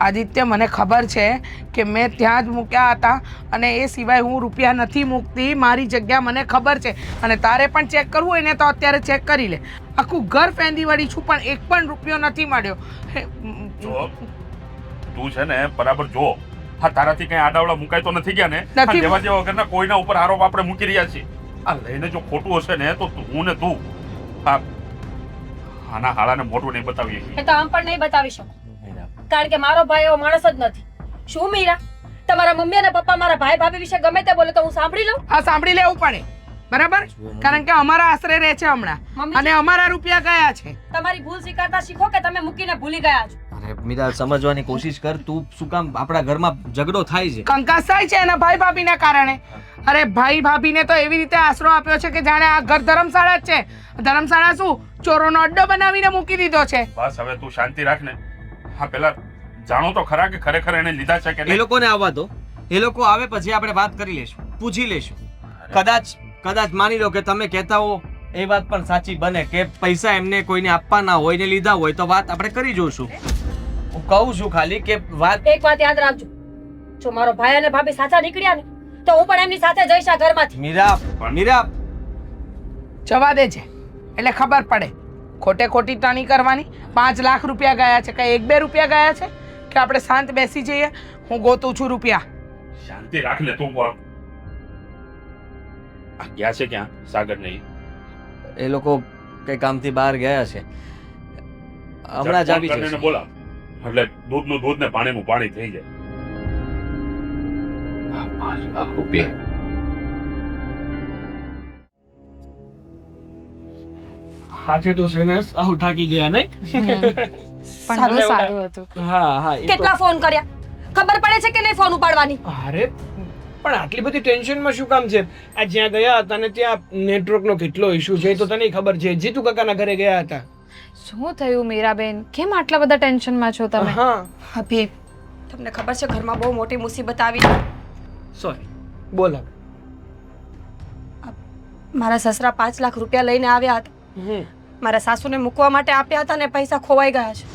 S1: આદિત્ય, મને ખબર છે કે મેં ત્યાં જ મૂક્યા હતા અને એ સિવાય હું રૂપિયા નથી મૂકતી. મારી જગ્યા મને ખબર છે અને તારે પણ ચેક કરવું હોય ને તો અત્યારે ચેક કરી લે. આખું ઘર ફેંદી વળી છું પણ એક પણ રૂપિયો નથી મળ્યો.
S6: જો તું છે ને બરાબર જો, હા, તારાથી કઈ આડાવડા મુકાય તો નથી ગયા ને?
S1: નથી.
S6: આ જેવા જેવા વગરના કોઈના ઉપર આરોપ આપણે મૂકી રહ્યા છીએ. આ લઈને જો ખોટું હશે ને તો હું ને તું આના હાળાને મોઢું નહીં બતાવીએ.
S2: એ તો આમ પણ નહીં બતાવી શકો, કારણ કે મારો ભાઈ એવો માણસ જ નથી. શું મીરા, તમારા મમ્મી અને પપ્પા મારા ભાઈ ભાભી વિશે ગમે તે બોલે તો હું સાંભળી લઉં?
S1: આ સાંભળી લેવું પડે, બરાબર? કારણ કે અમારા આશરે રહે છે હમણાં
S2: મમ્મી,
S1: અને અમારા રૂપિયા ગયા છે.
S2: તમારી ભૂલ સ્વીકારતા શીખો કે તમે મૂકીને ભૂલી ગયા છો.
S5: અરે મીરા, સમજવાની કોશિશ કર. તું શું કામ આપણા ઘરમાં ઝઘડો થાય છે?
S1: કંકાસ થાય છે એના ભાઈ ભાભીના કારણે. અરે ભાઈ ભાભીને તો એવી રીતે આશરો આપ્યો છે કે જાણે આ ઘર ધર્મશાળા જ છે. ધર્મશાળા શું, ચોરોનો અડ્ડો બનાવીને મૂકી દીધો છે.
S6: બસ હવે તું શાંતિ રાખ ને. હા, પેલા જાણો તો ખરા કે ખરેખર એને લીધા છે કે
S5: એ
S6: નહીં?
S5: લોકોને આવવા દો. એ લોકો આવે પછી આપણે વાત કરી લેશું, પૂછી લેશું. કદાચ માની લો કે તમે કહેતા હો એ વાત પણ સાચી બને કે પૈસા એમને કોઈને આપવાના હોય ને લીધા હોય તો વાત આપણે કરી જોઈશું. હું કહું છું ખાલી કે વાત.
S2: એક વાત યાદ રાખજો, જો મારો ભાઈ અને ભાભી સાચા નીકળ્યા ને તો હું પણ એમની સાથે જઈશ આ ઘરમાંથી.
S5: મીરા
S1: જવા દે છે એટલે ખબર પડે. ખોટે ખોટી ટણી કરવાની. 5 લાખ રૂપિયા ગયા છે, કઈ 1-2 રૂપિયા ગયા છે કે આપણે શાંત બેસી જઈએ? હું ગોતું છું રૂપિયા.
S6: શાંતિ રાખ ને તું. આ ગયા છે ક્યાં સાગર? નહીં,
S5: એ લોકો કઈ કામથી બહાર ગયા છે, હમણાં જ આવી જશે.
S6: બોલા એટલે દૂધનું દૂધ ને પાણીનું પાણી થઈ જાય. 5 લાખ રૂપિયા
S3: આજે તો છે ને સાવ થાકી ગયા નહીં?
S4: પણ બહુ સારું હતું.
S3: હા હા, એ તો
S2: કેટલા ફોન કર્યા? ખબર પડે છે કે નહીં ફોન ઉપાડવાની?
S3: અરે પણ આટલી બધી ટેન્શનમાં શું કામ છે? આ જ્યાં ગયા હતા ને ત્યાં નેટવર્કનો કેટલો ઇશ્યુ છે એ તો તને ખબર છે. જીતુ કાકાના ઘરે ગયા હતા.
S4: શું થયું મીરાબેન? કેમ આટલા બધા ટેન્શનમાં છો તમે?
S3: હા
S2: ભાભી તમને ખબર છે ઘરમાં બહુ મોટી મુસીબત આવી છે.
S3: સોરી બોલ હવે.
S2: મારા સસરા 5 લાખ રૂપિયા લઈને આવ્યા હતા.
S3: હમ
S2: મારા સાસુને મૂકવા માટે આપ્યા હતા ને પૈસા ખોવાઈ ગયા છે.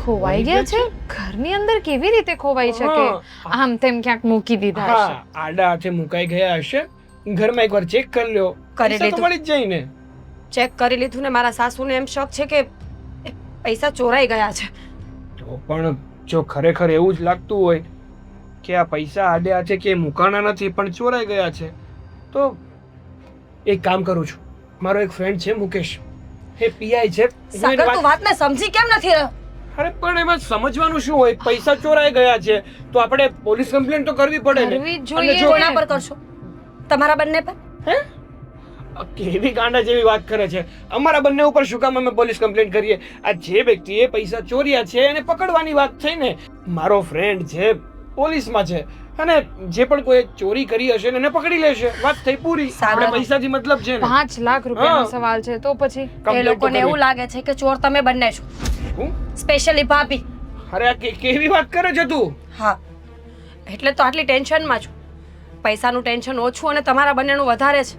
S4: ખોવાઈ ગયા છે? ઘરની અંદર કેવી રીતે ખોવાઈ શકે? આમ તેમ ક્યાંક મૂકી દીધા હશે.
S3: હા આડા હાથે મુકાઈ ગયા હશે. ઘરમાં એકવાર ચેક કરી લ્યો.
S2: કરી
S3: પૈસા તો
S2: લીધું.
S3: મળી જ જાય ને.
S2: ચેક કરી લીધું ને મારા સાસુને એમ શક છે કે એ પૈસા ચોરાઈ ગયા છે.
S3: તો પણ જો ખરેખર એવું જ લાગતું હોય કે આ પૈસા આડે હાથે કે મુકાણા નથી પણ ચોરાઈ ગયા છે તો એક કામ કરું છું. મારો એક ફ્રેન્ડ છે મુકેશ, એ પીઆઈ છે. હું એને
S2: સાગર તું વાતને સમજી કેમ નથી રહ્યો?
S3: અરે પણ એમાં સમજવાનું શું હોય? પૈસા ચોરાઈ ગયા છે તો આપણે પોલીસ કમ્પ્લેન તો કરવી પડે ને.
S4: કરવી જ
S3: અને
S4: જોઈએ.
S3: જો
S2: કોના પર કરશો? તમારા બંને પર?
S3: કેવી ગાંડા જેવી વાત કરે છે. અમારા બંને ઉપર શું કામ અમે પોલીસ કમ્પ્લેન કરીએ? આ જે વ્યક્તિએ પૈસા ચોર્યા છે એને પકડવાની વાત થઈ ને. મારો ફ્રેન્ડ છે, પોલીસમાં છે અને જે પણ કોઈ ચોરી કરી હશે ને એને પકડી લેશે. વાત થઈ પૂરી. આપણે પૈસાથી મતલબ છે ને.
S4: 5 લાખ રૂપિયાનો
S3: હા.
S4: સવાલ છે તો પછી
S2: એ
S3: Complaint તો
S2: લોકોને
S3: કરવી.
S2: એવું લાગે છે કે ચોર તમે બંને છો,
S3: હું?
S2: સ્પેશિયલી ભાભી.
S3: અરે આ કેવી વાત કરે છે તું?
S2: હા એટલે તો આટલી ટેન્શનમાં છું. પૈસાનું ટેન્શન ઓછું અને તમારા બંનેનું વધારે છે.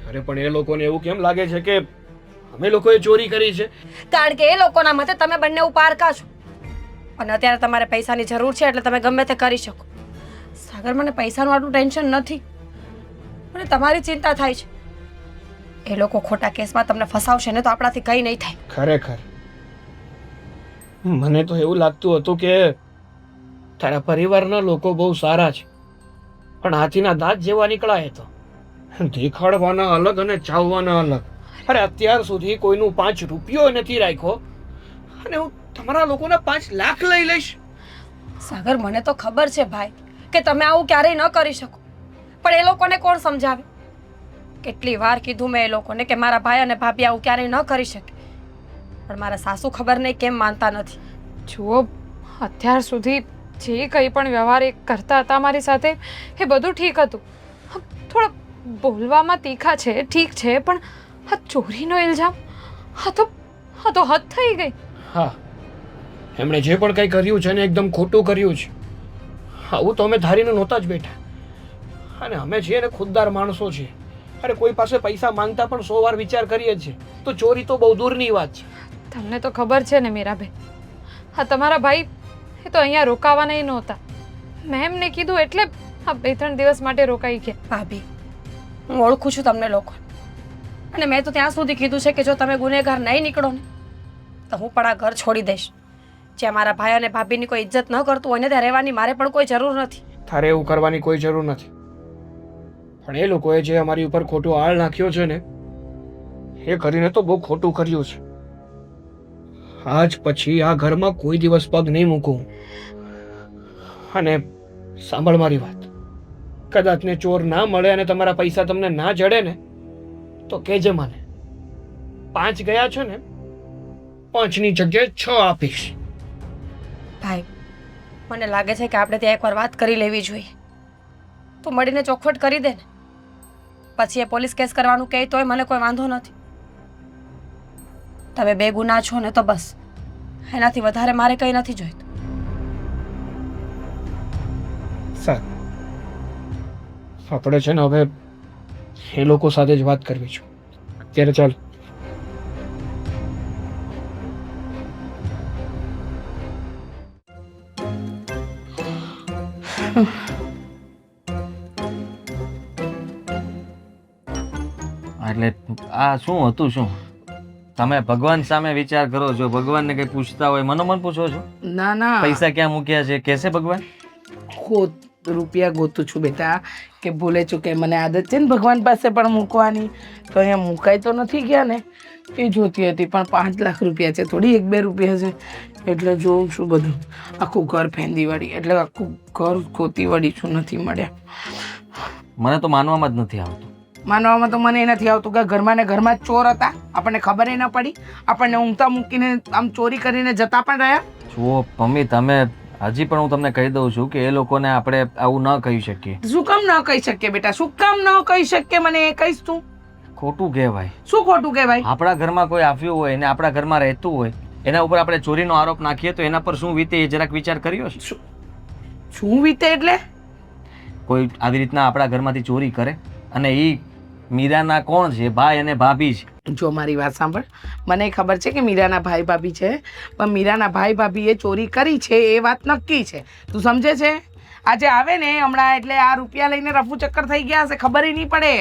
S3: અરે પણ એ લોકોને એવું કેમ લાગે છે કે અમે લોકોએ ચોરી કરી છે?
S2: કારણ કે એ લોકોના મતે તમે બંને પારકા છો અને અત્યારે તમારે પૈસાની જરૂર છે એટલે તમે ગમે તે કરી શકો. સાગર મને પૈસાનું આટલું ટેન્શન નથી, મને તમારી ચિંતા થાય છે. એ લોકો ખોટા કેસમાં તમને ફસાવશે ને તો આપણાથી કંઈ નહીં થાય.
S3: ખરેખર મને તો એવું લાગતું હતું કે તારા પરિવારના લોકો બહુ સારા છે પણ હાથીના દાંત જેવા નીકળાય તો દેખાડવાના અલગ અને ચાવવાના અલગ. અરે અત્યાર સુધી કોઈનું 5 રૂપિયો નથી રાખ્યો અને હું તમારા લોકોના 5 લાખ લઈ લઈશ.
S2: સાગર મને તો ખબર છે ભાઈ કે તમે આવું ક્યારેય ન કરી શકો, પણ એ લોકોને કોણ સમજાવે? કેટલી વાર કીધું મેં એ લોકોને કે મારા ભાઈ અને ભાભી આવું ક્યારેય ન કરી શકે, પણ મારા સાસુ ખબર નહીં કેમ માનતા નથી.
S4: જુઓ, અત્યાર સુધી જે કંઈ પણ વ્યવહાર એ કરતા હતા મારી સાથે એ બધું ઠીક હતું. થોડા બોલવામાં તીખા છે, ઠીક છે, પણ આ ચોરીનો ઇલ્ઝામ આ તો હદ થઈ ગઈ.
S3: હા એમણે જે પણ કંઈ કર્યું છે ને એકદમ ખોટું કર્યું છે. આવું તો અમે ધારીને નહોતા જ બેઠા અને અમે છીએ ને ખુદદાર માણસો છીએ. અરે કોઈ પાસે પૈસા માંગતા પણ 100 વાર વિચાર કરીએ છીએ તો ચોરી તો બહુ દૂરની વાત છે.
S4: તમને તો ખબર છે ને મીરાબેન, હા તમારા ભાઈ એ તો અહીંયા રોકાવાના નહોતા. મેં એમને કીધું એટલે આ 2-3 દિવસ માટે રોકાઈ ગયા.
S2: ભાભી હું ઓળખું છું તમને લોકો અને મેં તો ત્યાં સુધી કીધું છે કે જો તમે ગુનેગાર નહીં નીકળો ને તો હું પણ આ ઘર છોડી દઈશ. જ્યાં મારા ભાઈ અને ભાભીની કોઈ ઇજ્જત ન કરતું હોય ને ત્યાં રહેવાની મારે પણ કોઈ જરૂર નથી.
S3: તારે એવું કરવાની કોઈ જરૂર નથી પણ એ લોકોએ જે અમારી ઉપર ખોટો આળ નાખ્યો છે ને એ કરીને તો બહુ ખોટું કર્યું છે. આજ પછી આ ઘરમાં કોઈ દિવસ પગ નહીં મૂકું. અને સાંભળ મારી વાત, કદાચ ને ચોર ના મળે અને તમારા પૈસા તમને ના જડે ને તો કહેજે મને. 5 ગયા છે ને 5ની જગ્યાએ 6 આપીશ.
S2: ભાઈ મને લાગે છે કે આપણે ત્યાં એકવાર વાત કરી લેવી જોઈએ. તો મળીને ચોખવટ કરી દે ને, પછી એ પોલીસ કેસ કરવાનું કહે તોય મને કોઈ વાંધો નથી. તમે 2 ગુના છો ને તો બસ, એનાથી વધારે મારે કંઈ નથી જોઈતું.
S3: સારું આપણે છે ને હવે એ લોકો સાથે જ વાત કરવી છે. અત્યારે ચાલ.
S5: એટલે આ શું હતું? શું તમે ભગવાન સામે વિચાર કરો છો? ભગવાનને કંઈ પૂછતા હોય મનોમન પૂછો છો?
S1: ના ના,
S5: પૈસા ક્યાં મૂક્યા છે કહેશે ભગવાન?
S1: રૂપિયા ગોતું છું બેટા, કે ભૂલે ચૂકે મને આદત છે ને ભગવાન પાસે પણ મૂકવાની, તો અહીંયા મુકાઈ તો નથી ગયા ને એ જોતી હતી. પણ 5 લાખ રૂપિયા છે, થોડી 1-2 રૂપિયા છે એટલે જોઉં છું બધું. આખું ઘર ફેંદી વળી એટલે આખું ઘર ગોતી વળી છું, નથી મળ્યા.
S5: મને તો માનવામાં જ નથી આવતું.
S1: માનવામાં તો મને એ નથી આવતું કે ઘરમાં ને ઘરમાં જ ચોર હતા, આપણને ખબર ન પડી, આપણને ઊંઘતા મૂકીને આમ ચોરી કરીને જતા પણ રહ્યા.
S5: જુઓ મમ્મી, તમે હજી પણ હું તમને કહી દઉં છું કે એ લોકોને આપણે આવું ન કહી શકીએ.
S1: શું કામ ન કહી શકીએ બેટા? શું કામ ન કહી શકીએ? મને એ કહીશ તું.
S5: ખોટું કહેવાય.
S1: શું ખોટું કહેવાય?
S5: આપણા ઘરમાં કોઈ આવ્યું હોય ને આપણા ઘરમાં રહેતું હોય, એના ઉપર આપણે ચોરીનો આરોપ નાખીએ તો એના પર શું વીતે એ જરાક વિચાર કર્યો છે?
S1: શું વીતે એટલે?
S5: કોઈ આવી રીતના આપણા ઘરમાંથી ચોરી કરે અને એ મીરાના કોણ છે? ભાઈ અને ભાભી છે.
S1: જો મારી વાત સાંભળ, મને ખબર છે કે મીરાના ભાઈ ભાભી છે, પણ મીરાના ભાઈ ભાભીએ ચોરી કરી છે એ વાત નક્કી છે. તું સમજે છે? આજે આવે ને હમણાં એટલે આ રૂપિયા લઈને રફુ ચક્કર થઈ ગયા હશે, ખબર નહીં પડે.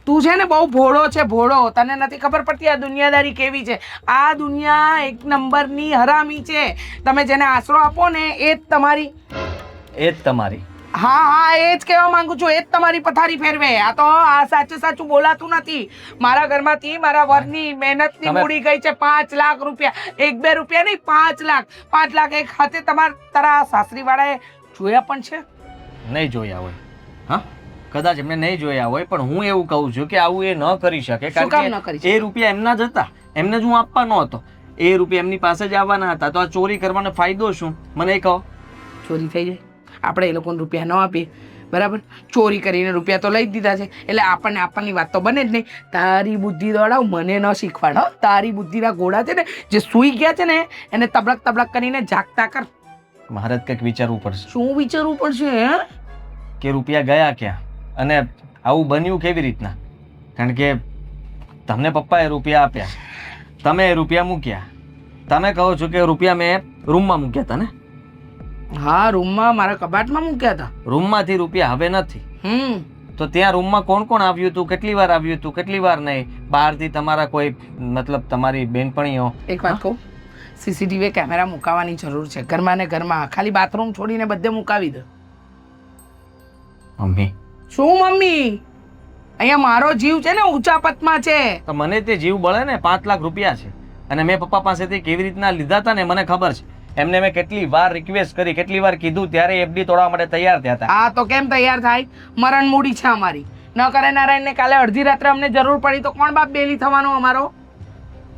S1: તું છે ને બહુ ભોળો છે, ભોળો. તને નથી ખબર પડતી આ દુનિયાદારી કેવી છે. આ દુનિયા એક નંબરની હરામી છે. તમે જેને આશરો આપો ને એ જ તમારી
S5: એ જ તમારી.
S1: હા હા, એ જ કહેવા માંગુ છું. એ જ તમારી પથારી ફેરવે. આ તો આ સાચું સાચું બોલાતું નથી. મારા ઘરમાંથી મારા વરની મહેનતની મૂડી ગઈ છે 5 લાખ રૂપિયા. 1-2 રૂપિયા નહીં, 5 લાખ. 5 લાખ એક હાથે તારા સાસરીવાળાએ જોયા પણ છે?
S5: નહીં જોયા હોય. હા, કદાચ એમને નહીં જોયા હોય, પણ હું એવું કહું છું કે આવું એ ન કરી શકે.
S1: શું કામ ન કરી શકે?
S5: એ રૂપિયા એમના જ હતા, એમને જ હું આપવાનો હતો. એ રૂપિયા એમની પાસે જ આવવાના હતા, તો આ ચોરી કરવાનો ફાયદો શું? મને એ કહો.
S1: ચોરી થઈ જાય, આપણે એ લોકોને રૂપિયા ન આપીએ, બરાબર? ચોરી કરીને રૂપિયા તો લઈ જ દીધા છે, એટલે આપણને આપવાની વાત તો બને જ નહીં. તારી બુદ્ધિ દોડાવ, મને ન શીખવાડ. હો, તારી બુદ્ધિના ઘોડા છે ને જે સૂઈ ગયા છે ને એને તબડક તબડક કરીને જાગતા કર.
S5: મારે જ કંઈક વિચારવું પડશે.
S1: શું વિચારવું પડશે? હે,
S5: કે રૂપિયા ગયા ક્યાં અને આવું બન્યું કેવી રીતના? કારણ કે તમને પપ્પાએ રૂપિયા આપ્યા, તમે એ રૂપિયા મૂક્યા. તમે કહો છો કે રૂપિયા મેં રૂમમાં મૂક્યા હતા ને?
S1: હા, રૂમમાં મારા કબાટમાં મૂક્યા હતા.
S5: રૂમમાંથી રૂપિયા હવે નથી. તો ત્યાં રૂમમાં કોણ કોણ આવ્યું હતું? કેટલી વાર આવ્યું હતું? કેટલી વાર નહીં? બહારથી તમારા કોઈ મતલબ તમારી બેનપણીઓ?
S1: એક વાત કહું, સીસીટીવી કેમેરા મુકાવવાની જરૂર છે ઘરમાં ને ઘરમાં. ખાલી બાથરૂમ છોડીને બધે મુકાવી દો.
S5: મમ્મી.
S1: શું મમ્મી? અહીંયા મારો જીવ છે ને ઊંચા પતમાં છે.
S5: તો મને તે જીવ બળે ને. 5 લાખ રૂપિયા છે અને મેં પપ્પા પાસેથી કેવી રીતના લીધા હતા ને મને ખબર છે. એમને મેં કેટલી વાર રિક્વેસ્ટ કરી, કેટલી વાર કીધું, ત્યારે એફડી તોડવા માટે તૈયાર થયા હતા.
S1: હા, તો કેમ તૈયાર થાય? મરણ મૂડી છે અમારી. ન કરે નારાયણને કાલે અડધી રાત્રે અમને જરૂર પડી તો કોણ બાપ બેલી થવાનો અમારો?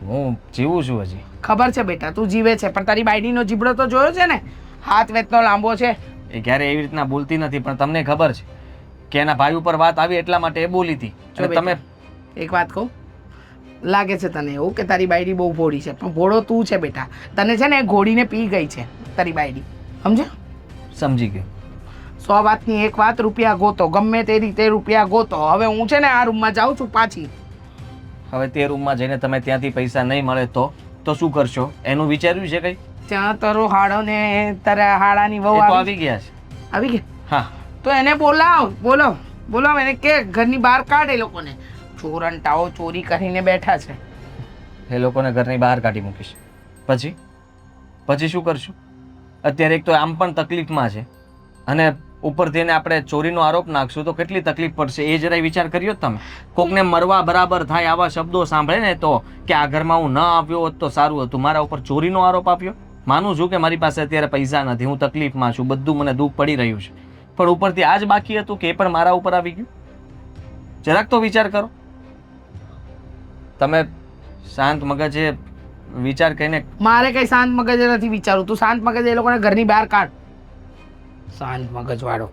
S5: હું જીવું છું હજી.
S1: ખબર છે બેટા, તું જીવે છે, પણ તારી બાયડીનો જીબડો તો જોયો છે ને? હાથ વેતનો લાંબો છે.
S5: એ ક્યારે એવી રીતના બોલતી નથી, પણ તમને ખબર છે કે એના ભાઈ ઉપર વાત આવી એટલા માટે એ બોલી હતી.
S1: જો
S5: તમે
S1: એક વાત કહું, લાગે છે તને એવું કે તારી બાયડી બહુ ભોળી છે, પણ ભોળો તું છે બેટા. તને છે ને ઘોડીને પી ગઈ છે તારી બાયડી, સમજ્યો?
S5: સમજી ગયો.
S1: 100 વાતની એક વાત, રૂપિયા ગોતો, ગમે તે રીતે રૂપિયા ગોતો. હવે હું છે ને આ રૂમમાં જાઉં છું પાછી.
S5: હવે તે રૂમમાં જઈને તમે ત્યાંથી પૈસા નહીં મળે તો શું કરશો? એનું વિચાર્યું છે કઈ?
S1: ત્યાં તારો હાડો ને તારા હાડાની વહુ
S5: એ તો
S1: આવી
S5: આવી ગયા છે.
S1: આવી ગયા?
S5: હા.
S1: તો એને બોલાવ, બોલાવ એને કે ઘરની બહાર કાઢ. એ લોકોને ચોરંટાઓ ચોરી કરીને બેઠા છે.
S5: એ લોકોને ઘરની બહાર કાઢી મૂકીશ. પછી શું કરશું? અત્યારે એક તો આમ પણ તકલીફમાં છે અને ઉપરથી એને આપણે ચોરીનો આરોપ નાખશું તો કેટલી તકલીફ પડશે એ જરાય વિચાર કર્યો તમે? કોકને મરવા બરાબર થાય આવા શબ્દો સાંભળે ને તો કે આ ઘરમાં હું ન આવ્યો હોત તો સારું હતું. મારા ઉપર ચોરીનો આરોપ આપ્યો. માનું છું કે મારી પાસે અત્યારે પૈસા નથી, હું તકલીફમાં છું, બધું મને દુઃખ પડી રહ્યું છે, પણ ઉપરથી આ જ બાકી હતું કે એ પણ મારા ઉપર આવી ગયું. જરાક તો વિચાર કરો. તમે શાંત મગજે વિચાર કરીને.
S1: મારે કઈ શાંત મગજે નથી વિચારું. તું શાંત મગજે એ લોકોને ઘરની બહાર કાઢ. શાંત મગજ વાળો.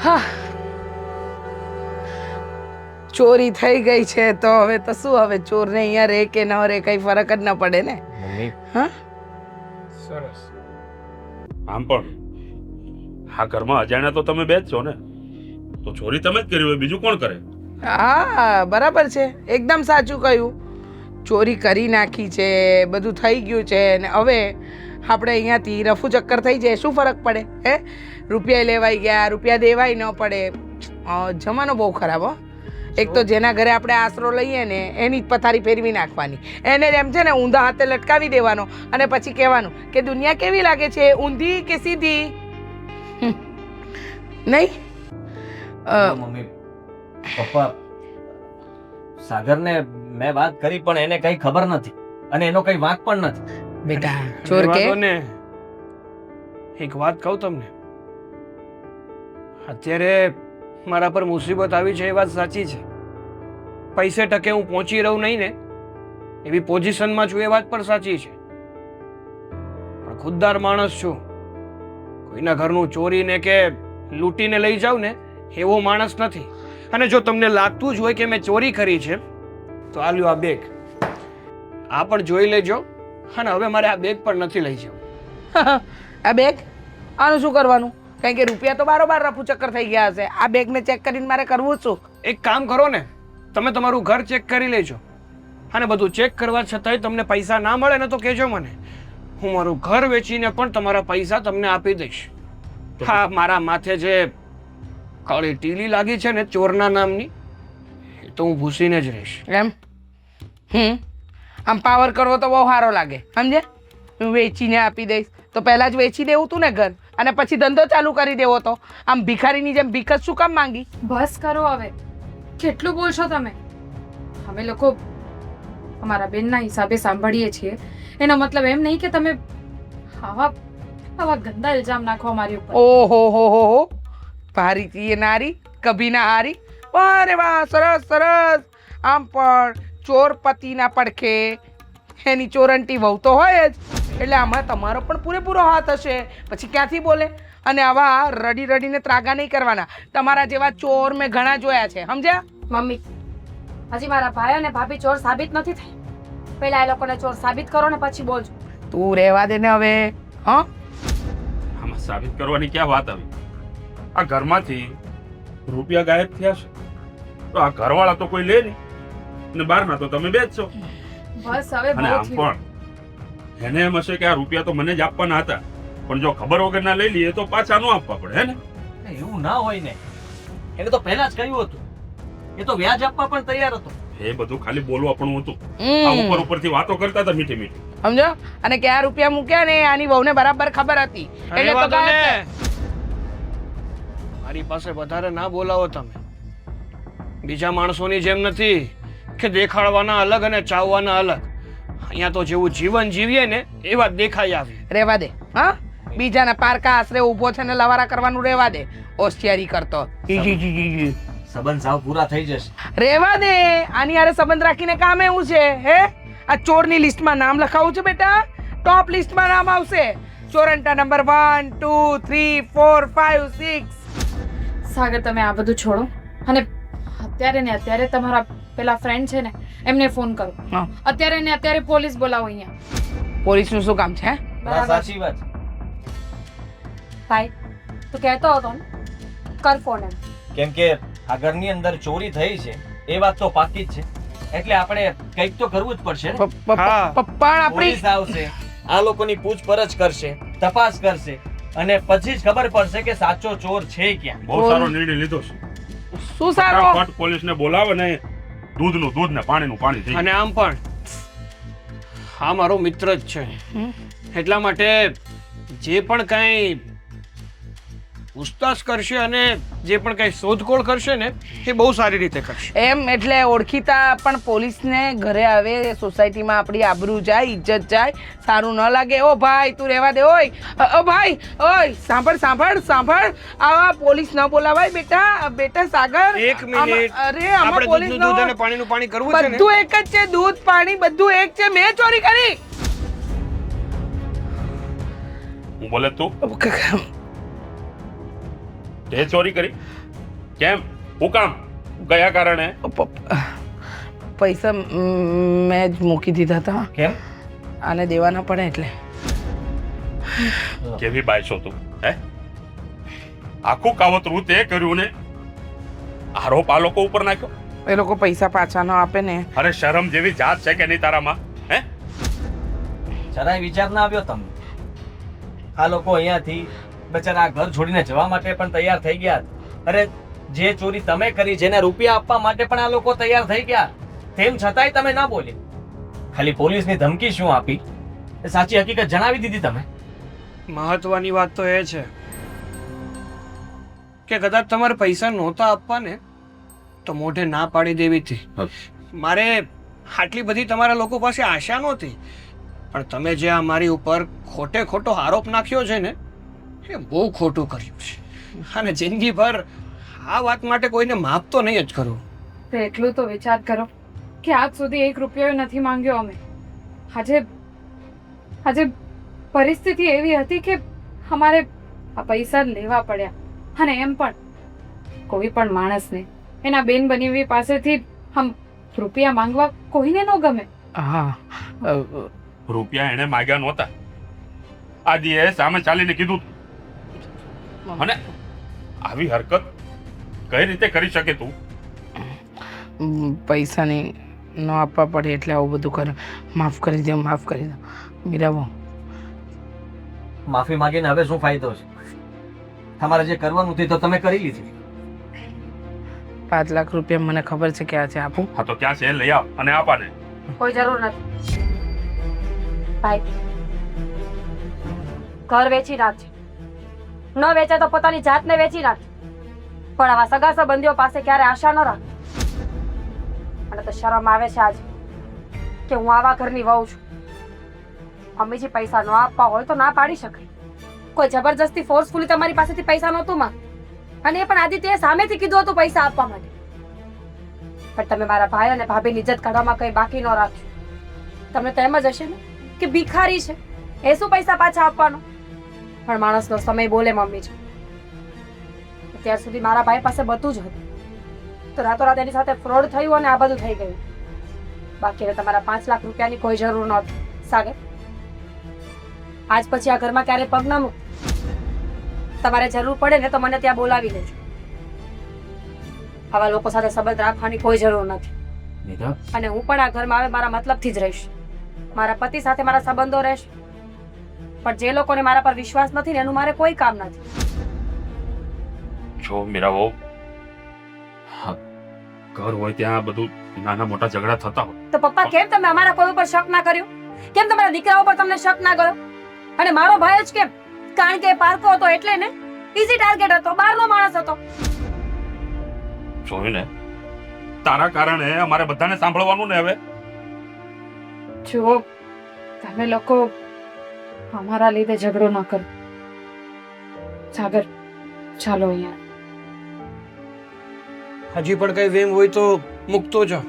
S1: હા, ચોરી થઈ ગઈ છે તો હવે તો શું? હવે ચોરને અહીંયા રે કે ન રે કઈ ફરક જ ન પડે ને.
S5: મમ્મી.
S1: હા,
S3: સરસ.
S6: આમ પણ આ ઘરમાં અજાણ્યા તો તમે બે જ છો ને, તો ચોરી તમે જ કરી હોય, બીજું કોણ કરે?
S1: હા, બરાબર છે, એકદમ સાચું કહ્યું. ચોરી કરી નાખી છે, બધું થઈ ગયું છે ને હવે આપણે અહીંયાથી રફુ ચક્કર થઈ જાય, શું ફરક પડે? હે, રૂપિયા લેવાઈ ગયા, રૂપિયા દેવાય ન પડે. જમાનો બહુ ખરાબ. હો, એક તો જેના ઘરે આપણે આશરો લઈએ ને એની જ પથારી ફેરવી નાખવાની, એને એમ છે ને ઊંધા હાથે લટકાવી દેવાનો અને પછી કહેવાનું કે દુનિયા કેવી લાગે છે, ઊંધી કે સીધી? નહીં
S5: મમ્મી પપ્પા, સાગરને મેં વાત કરી પણ એને કઈ ખબર નથી અને એનો કઈ વાંક પણ નથી.
S1: બેટા ચોર કે
S3: ને એક વાત કહું તમને, અત્યારે મારા પર મુસીબત આવી છે એ વાત સાચી છે. પૈસે ટકે હું પહોંચી રહું નહીં ને એવી પોઝિશનમાં છું એ વાત પણ સાચી છે. પણ ખુદદાર માણસ છું. કોઈના ઘરનું ચોરીને કે લૂંટીને લઈ જાઉં ને એવો માણસ નથી. અને જો તમને લાગતું જ હોય કે મેં ચોરી કરી છે તો આ લ્યો આ બેગ, આ પણ જોઈ લેજો. અને હવે મારે આ બેગ પણ નથી લઈ જવું.
S1: આ બેગ આનું શું કરવાનું? કારણ કે રૂપિયા તો બારોબાર રફુ ચક્કર થઈ ગયા હશે. આ બેગને ચેક કરીને મારે કરવું શું?
S3: એક કામ કરો ને, તમે તમારું ઘર ચેક કરી લેજો. અને બધું ચેક કરવા છતાંય તમને પૈસા ના મળે ને તો કહેજો મને. હું મારું ઘર વેચીને પણ તમારા પૈસા તમને આપી દઈશ. હા, મારા માથે જે કાળી ટીલી લાગી છે ને ચોરના નામની, એ તો હું ભૂસીને જ રહીશ.
S1: એમ આમ પાવર કરવો તો બહુ સારો લાગે, સમજે? હું વેચીને આપી દઈશ તો પહેલાં જ વેચી દેવું તું ને ઘર, અને પછી ધંધો ચાલુ કરી દેવો તો. આમ ભિખારીની જેમ ભીખ જ શું કામ માંગી?
S4: બસ કરો હવે, કેટલું બોલશો તમે? અમે લોકો અમારા બેનના હિસાબે સાંભળીએ છીએ, એનો મતલબ એમ નહીં કે તમે આવા આવા ગંદા ઇલ્ઝામ નાખો અમારી ઉપર.
S1: ઓહો, ભારી ચીએ નારી કભી ના હારી. વાહ રે વાહ, સરસ સરસ. આમ પણ ચોર પતિના પડખે એની ચોરંટી વહુ તો હોય જ, એટલે આમાં તમારો પણ પૂરેપૂરો હાથ હશે. પછી ક્યાંથી બોલે? અને આવા રડી રડીને ત્રાગા નહીં કરવાના. તમારા જેવા ચોર મેં ઘણા જોયા છે, સમજ્યા?
S2: મમ્મી, હજી મારા ભાઈ અને ભાભી ચોર સાબિત નથી થઈ. પહેલા એ લોકોને ચોર સાબિત કરો ને પછી બોલજો.
S1: તું રહેવા દે ને હવે. હા,
S6: આમાં સાબિત કરવાની ક્યાં વાત આવી? આ ઘરમાંથી રૂપિયા ગાયબ થયા છે તો આ ઘરવાળા તો કોઈ લે નહીં, ને બહારના તો તમે બે જ છો.
S4: બસ હવે
S6: અને
S4: બહુ
S6: આમ
S4: થયું.
S6: પણ એને એમ હશે કે આ રૂપિયા તો મને જ આપવાના હતા, પણ જો ખબર વગર ના લઈ લઈએ તો પાછા ન આપવા પડે, હે ને?
S5: એવું ના હોય ને, એને તો પહેલા જ કહ્યું હતું. એ તો વ્યાજ આપવા પણ તૈયાર હતો.
S6: એ બધું ખાલી બોલવા પણ હતું. આ ઉપર ઉપરથી વાતો કરતા હતા મીઠી મીઠી.
S1: સમજો? અને ક્યાં રૂપિયા મૂક્યા ને આની વહુને બરાબર ખબર હતી, એટલે તો ગાયબ છે.
S3: મારી પાસે વધારે ના બોલાવો તમે. બીજા માણસોની જેમ નથી કે દેખાડવાના અલગ અને ચાવવાના અલગ. અહીંયા તો જેવું જીવન જીવીએ ને એવા દેખાઈ આવીએ.
S1: રહેવા દે. હા, બીજાના પારકા આશરે ઊભો છે ને લવારા કરવાનું રહેવા દે. હોશિયારી કરતો.
S5: સંબંધ સાવ પૂરા થઈ જશે.
S1: રહેવા દે. આની હારે સંબંધ રાખીને કામ એવું છે? હે, આ ચોરની લિસ્ટમાં નામ લખાવું છે બેટા? ટોપ લિસ્ટમાં નામ આવશે. ચોરંટા નંબર 1 2 3 4 5 6.
S4: સાગર, તમે આ બધું છોડો અને અત્યારે ને અત્યારે તમારા પેલા ફ્રેન્ડ છે ને એમને ફોન કરો.
S1: હા.
S4: અત્યારે ને અત્યારે પોલીસ બોલાવો અહીંયા.
S1: પોલીસનું શું કામ છે?
S4: બરાબર.
S5: સાચી વાત.
S2: ભાઈ, તું કહેતો હતો ને, કર ફોન એમ.
S5: કેમ કે આ ઘરની અંદર ચોરી થઈ છે એ વાત તો પાકી જ છે, એટલે આપણે કંઈક તો કરવું જ પડશે ને.
S3: હા.
S1: પણ આપણી
S5: પોલીસ આવશે, આ લોકોની પૂછપરછ કરશે, તપાસ કરશે, અને પછી જ ખબર પડશે કે સાચો ચોર છે ક્યાં.
S6: બહુ સારો નિર્ણય લીધો છે.
S1: શું સારો?
S6: ફટાફટ પોલીસને બોલાવે ને દૂધનું દૂધ ને પાણીનું પાણી થઈ
S3: અને આમ પણ હા મારો મિત્ર જ છે, એટલા માટે જે પણ કાંઈ પૂછતાછ કરશે અને જે પણ કાંઈ શોધખોળ કરશે ને એ બહુ સારી રીતે કરશે.
S1: એમ એટલે ઓળખીતા પણ પોલીસને ઘરે આવે, સોસાયટીમાં આપણી આબરૂ જાય, ઇજ્જત જાય, સારું ન લાગે. ઓ ભાઈ, તું રહેવા દે. ઓય ઓ ભાઈ, ઓય સાંભળ સાંભળ સાંભળ, આવા પોલીસ ન બોલાવાય બેટા. બેટા સાગર,
S3: એક મિનિટ.
S1: અરે આમાં
S3: આપણે
S1: પોલીસ
S3: દૂધનું દૂધ અને પાણીનું પાણી કરવું છે ને?
S1: બધું એક જ છે. દૂધ પાણી બધું એક છે. મેં ચોરી કરી?
S6: હું બોલે તું તે ચોરી કરી? કેમ? હું કામ? કયા કારણે?
S1: પૈસા મેં જ મૂકી દીધા હતા.
S5: કેમ?
S1: આને દેવાના પડે એટલે.
S6: કેવી બાય છો તું? હે, આખું કાવતરું તે કર્યું ને આરોપ આ લોકો ઉપર નાખ્યો.
S1: એ લોકો પૈસા પાછા ન આપે ને.
S6: અરે શરમ જેવી જાત છે કે નહીં તારામાં? હે,
S5: જરાય વિચાર ના આવ્યો તમને? આ લોકો અહીંયાથી બચારા આ ઘર છોડીને જવા માટે પણ તૈયાર થઈ ગયા. અરે જે ચોરી તમે કરી, જેને રૂપિયા આપવા માટે પણ આ લોકો તૈયાર થઈ ગયા, તેમ છતાંય તમે ના બોલ્યા. ખાલી પોલીસની ધમકી શું આપી એ સાચી હકીકત જણાવી દીધી તમે.
S3: મહત્વની વાત તો એ છે કે કદાચ તમારે પૈસા નહોતા આપવા ને તો મોઢે ના પાડી દેવી હતી. મારે આટલી બધી તમારા લોકો પાસે આશા નહોતી, પણ તમે જે અમારી ઉપર ખોટે ખોટો આરોપ નાખ્યો છે ને એ બહુ ખોટું કર્યું છે. અને જિંદગીભર આ વાત માટે કોઈને માફ તો નહીં જ કરું.
S4: તો એટલું તો વિચાર કરો કે આજ સુધી 1 રૂપિયો નથી માંગ્યો અમે. આજે પરિસ્થિતિ એવી હતી કે અમારે આ પૈસા લેવા પડ્યા. અને એમ પણ કોઈ પણ માણસને એના બેન બનેવી પાસેથી રૂપિયા માંગવા કોઈને ન ગમે.
S1: હા
S6: રૂપિયા એને માગ્યા નહોતા. આદિએ સામે ચાલીને કીધું અને આવી હરકત કઈ રીતે કરી શકે તું?
S1: પૈસાની ન આપવા પડે એટલે આવું બધું કરે. માફ કરી દો, માફ કરી દો મીરાબો.
S5: માફી માંગીને હવે શું ફાયદો છે? તમારે જે કરવાનું હતું તો તમે કરી લીધું.
S1: 5 લાખ રૂપિયા મને ખબર છે ક્યાં છે, આપું?
S6: હા તો ક્યાં છે? લઈ આવ અને આપાને.
S2: કોઈ જરૂર નથી ભાઈ. ઘર વેચી નાખજે, ન વેચે તો પોતાની જાતને વેચી નાખજે, પણ આવા સગા સંબંધીઓ પાસે ક્યારે આશા ન રાખ. મને તો શરમ આવે છે આજે કે હું આવા ઘરની વહુ છું. મમ્મીજી પૈસા ન આપવા હોય તો ના પાડી શકાય. કોઈ જબરજસ્તી ફોર્સફુલી તમારી પાસેથી પૈસા નહોતું માંગ, અને એ પણ આદિત્યએ સામેથી કીધું હતું પૈસા આપવા માટે. પણ તમે મારા ભાઈ અને ભાભીની ઇજ્જત કાઢવામાં કંઈ બાકી ન રાખ્યું. તમને તો એમ જ હશે ને કે ભિખારી છે, એ શું પૈસા પાછા આપવાનો? પણ માણસનો સમય બોલે મમ્મીજી. અત્યાર સુધી મારા ભાઈ પાસે બધું જ હતું, તો રાતોરાત એની સાથે ફ્રોડ થયું અને આ બધું થઈ ગયું. બાકી તમારા 5 લાખ રૂપિયાની કોઈ જરૂર નહોતી સાગર. આજ પછી આ ઘરમાં ક્યારે પગ ના મૂક. તમારે જરૂર પડે ને તો મને ત્યાં બોલાવી લેજો. આવા લોકો સાથે સંબંધ રાખવાની કોઈ જરૂર નથી. અને હું પણ આ ઘરમાં આવે મારા મતલબથી જ રહીશ. મારા પતિ સાથે મારા સંબંધો રહેશે, પણ જે લોકોને મારા પર વિશ્વાસ નથી ને એનું મારે કોઈ કામ નથી.
S6: જો મીરાબો, ઘર હોય ત્યાં બધું નાના મોટા ઝઘડા થતા હોય.
S2: તો પપ્પા કેમ તમે અમારા કોઈ ઉપર શક ના કર્યો? કેમ તમારા દીકરા ઉપર તમને શક ના કર્યો? અને મારો ભાઈ જ કેમ? કારણ કે એ પારકો હતો એટલે ને, ઈઝી ટાર્ગેટ હતો, બહારનો માણસ હતો.
S6: જોયું ને, તારા કારણે અમારે બધાને સાંભળવાનું ને હવે.
S4: જુઓ, તમે લોકો અમારા લીધે ઝઘડો ન કરો. સાગર, ચાલો અહીંયા.
S3: હજી પણ કઈ વેમ હોય તો મૂકતો જાઓ.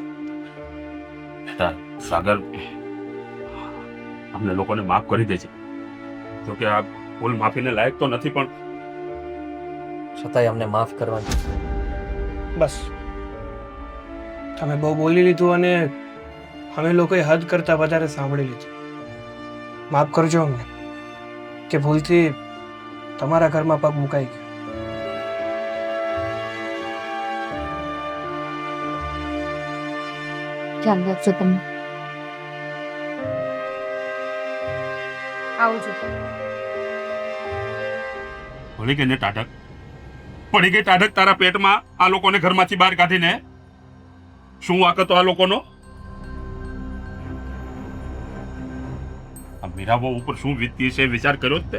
S6: સાગર, અમને લોકોને માફ કરી દેજે. જો કે આ ભૂલ માફીને લાયક તો નથી, પણ
S5: છતાંય અમને માફ કરવાની.
S3: બસ તમે બહુ બોલી લીધું અને અમે લોકોએ હદ કરતા વધારે સાંભળી લીધું. માફ કરજો અમને કે ભૂલથી તમારા ઘરમાં પગ મુકાઈ ગયો.
S4: ધ્યાન રાખજો તમે.
S2: આવજો.
S6: ભૂલી ગઈ ને ટાઢક? પડી ગઈ ટાઢક તારા પેટમાં આ લોકોને ઘરમાંથી બહાર કાઢીને? શું વાંક હતો આ લોકોનો? આ મીરાબો ઉપર શું વીતતી છે વિચાર કર્યો જ તે?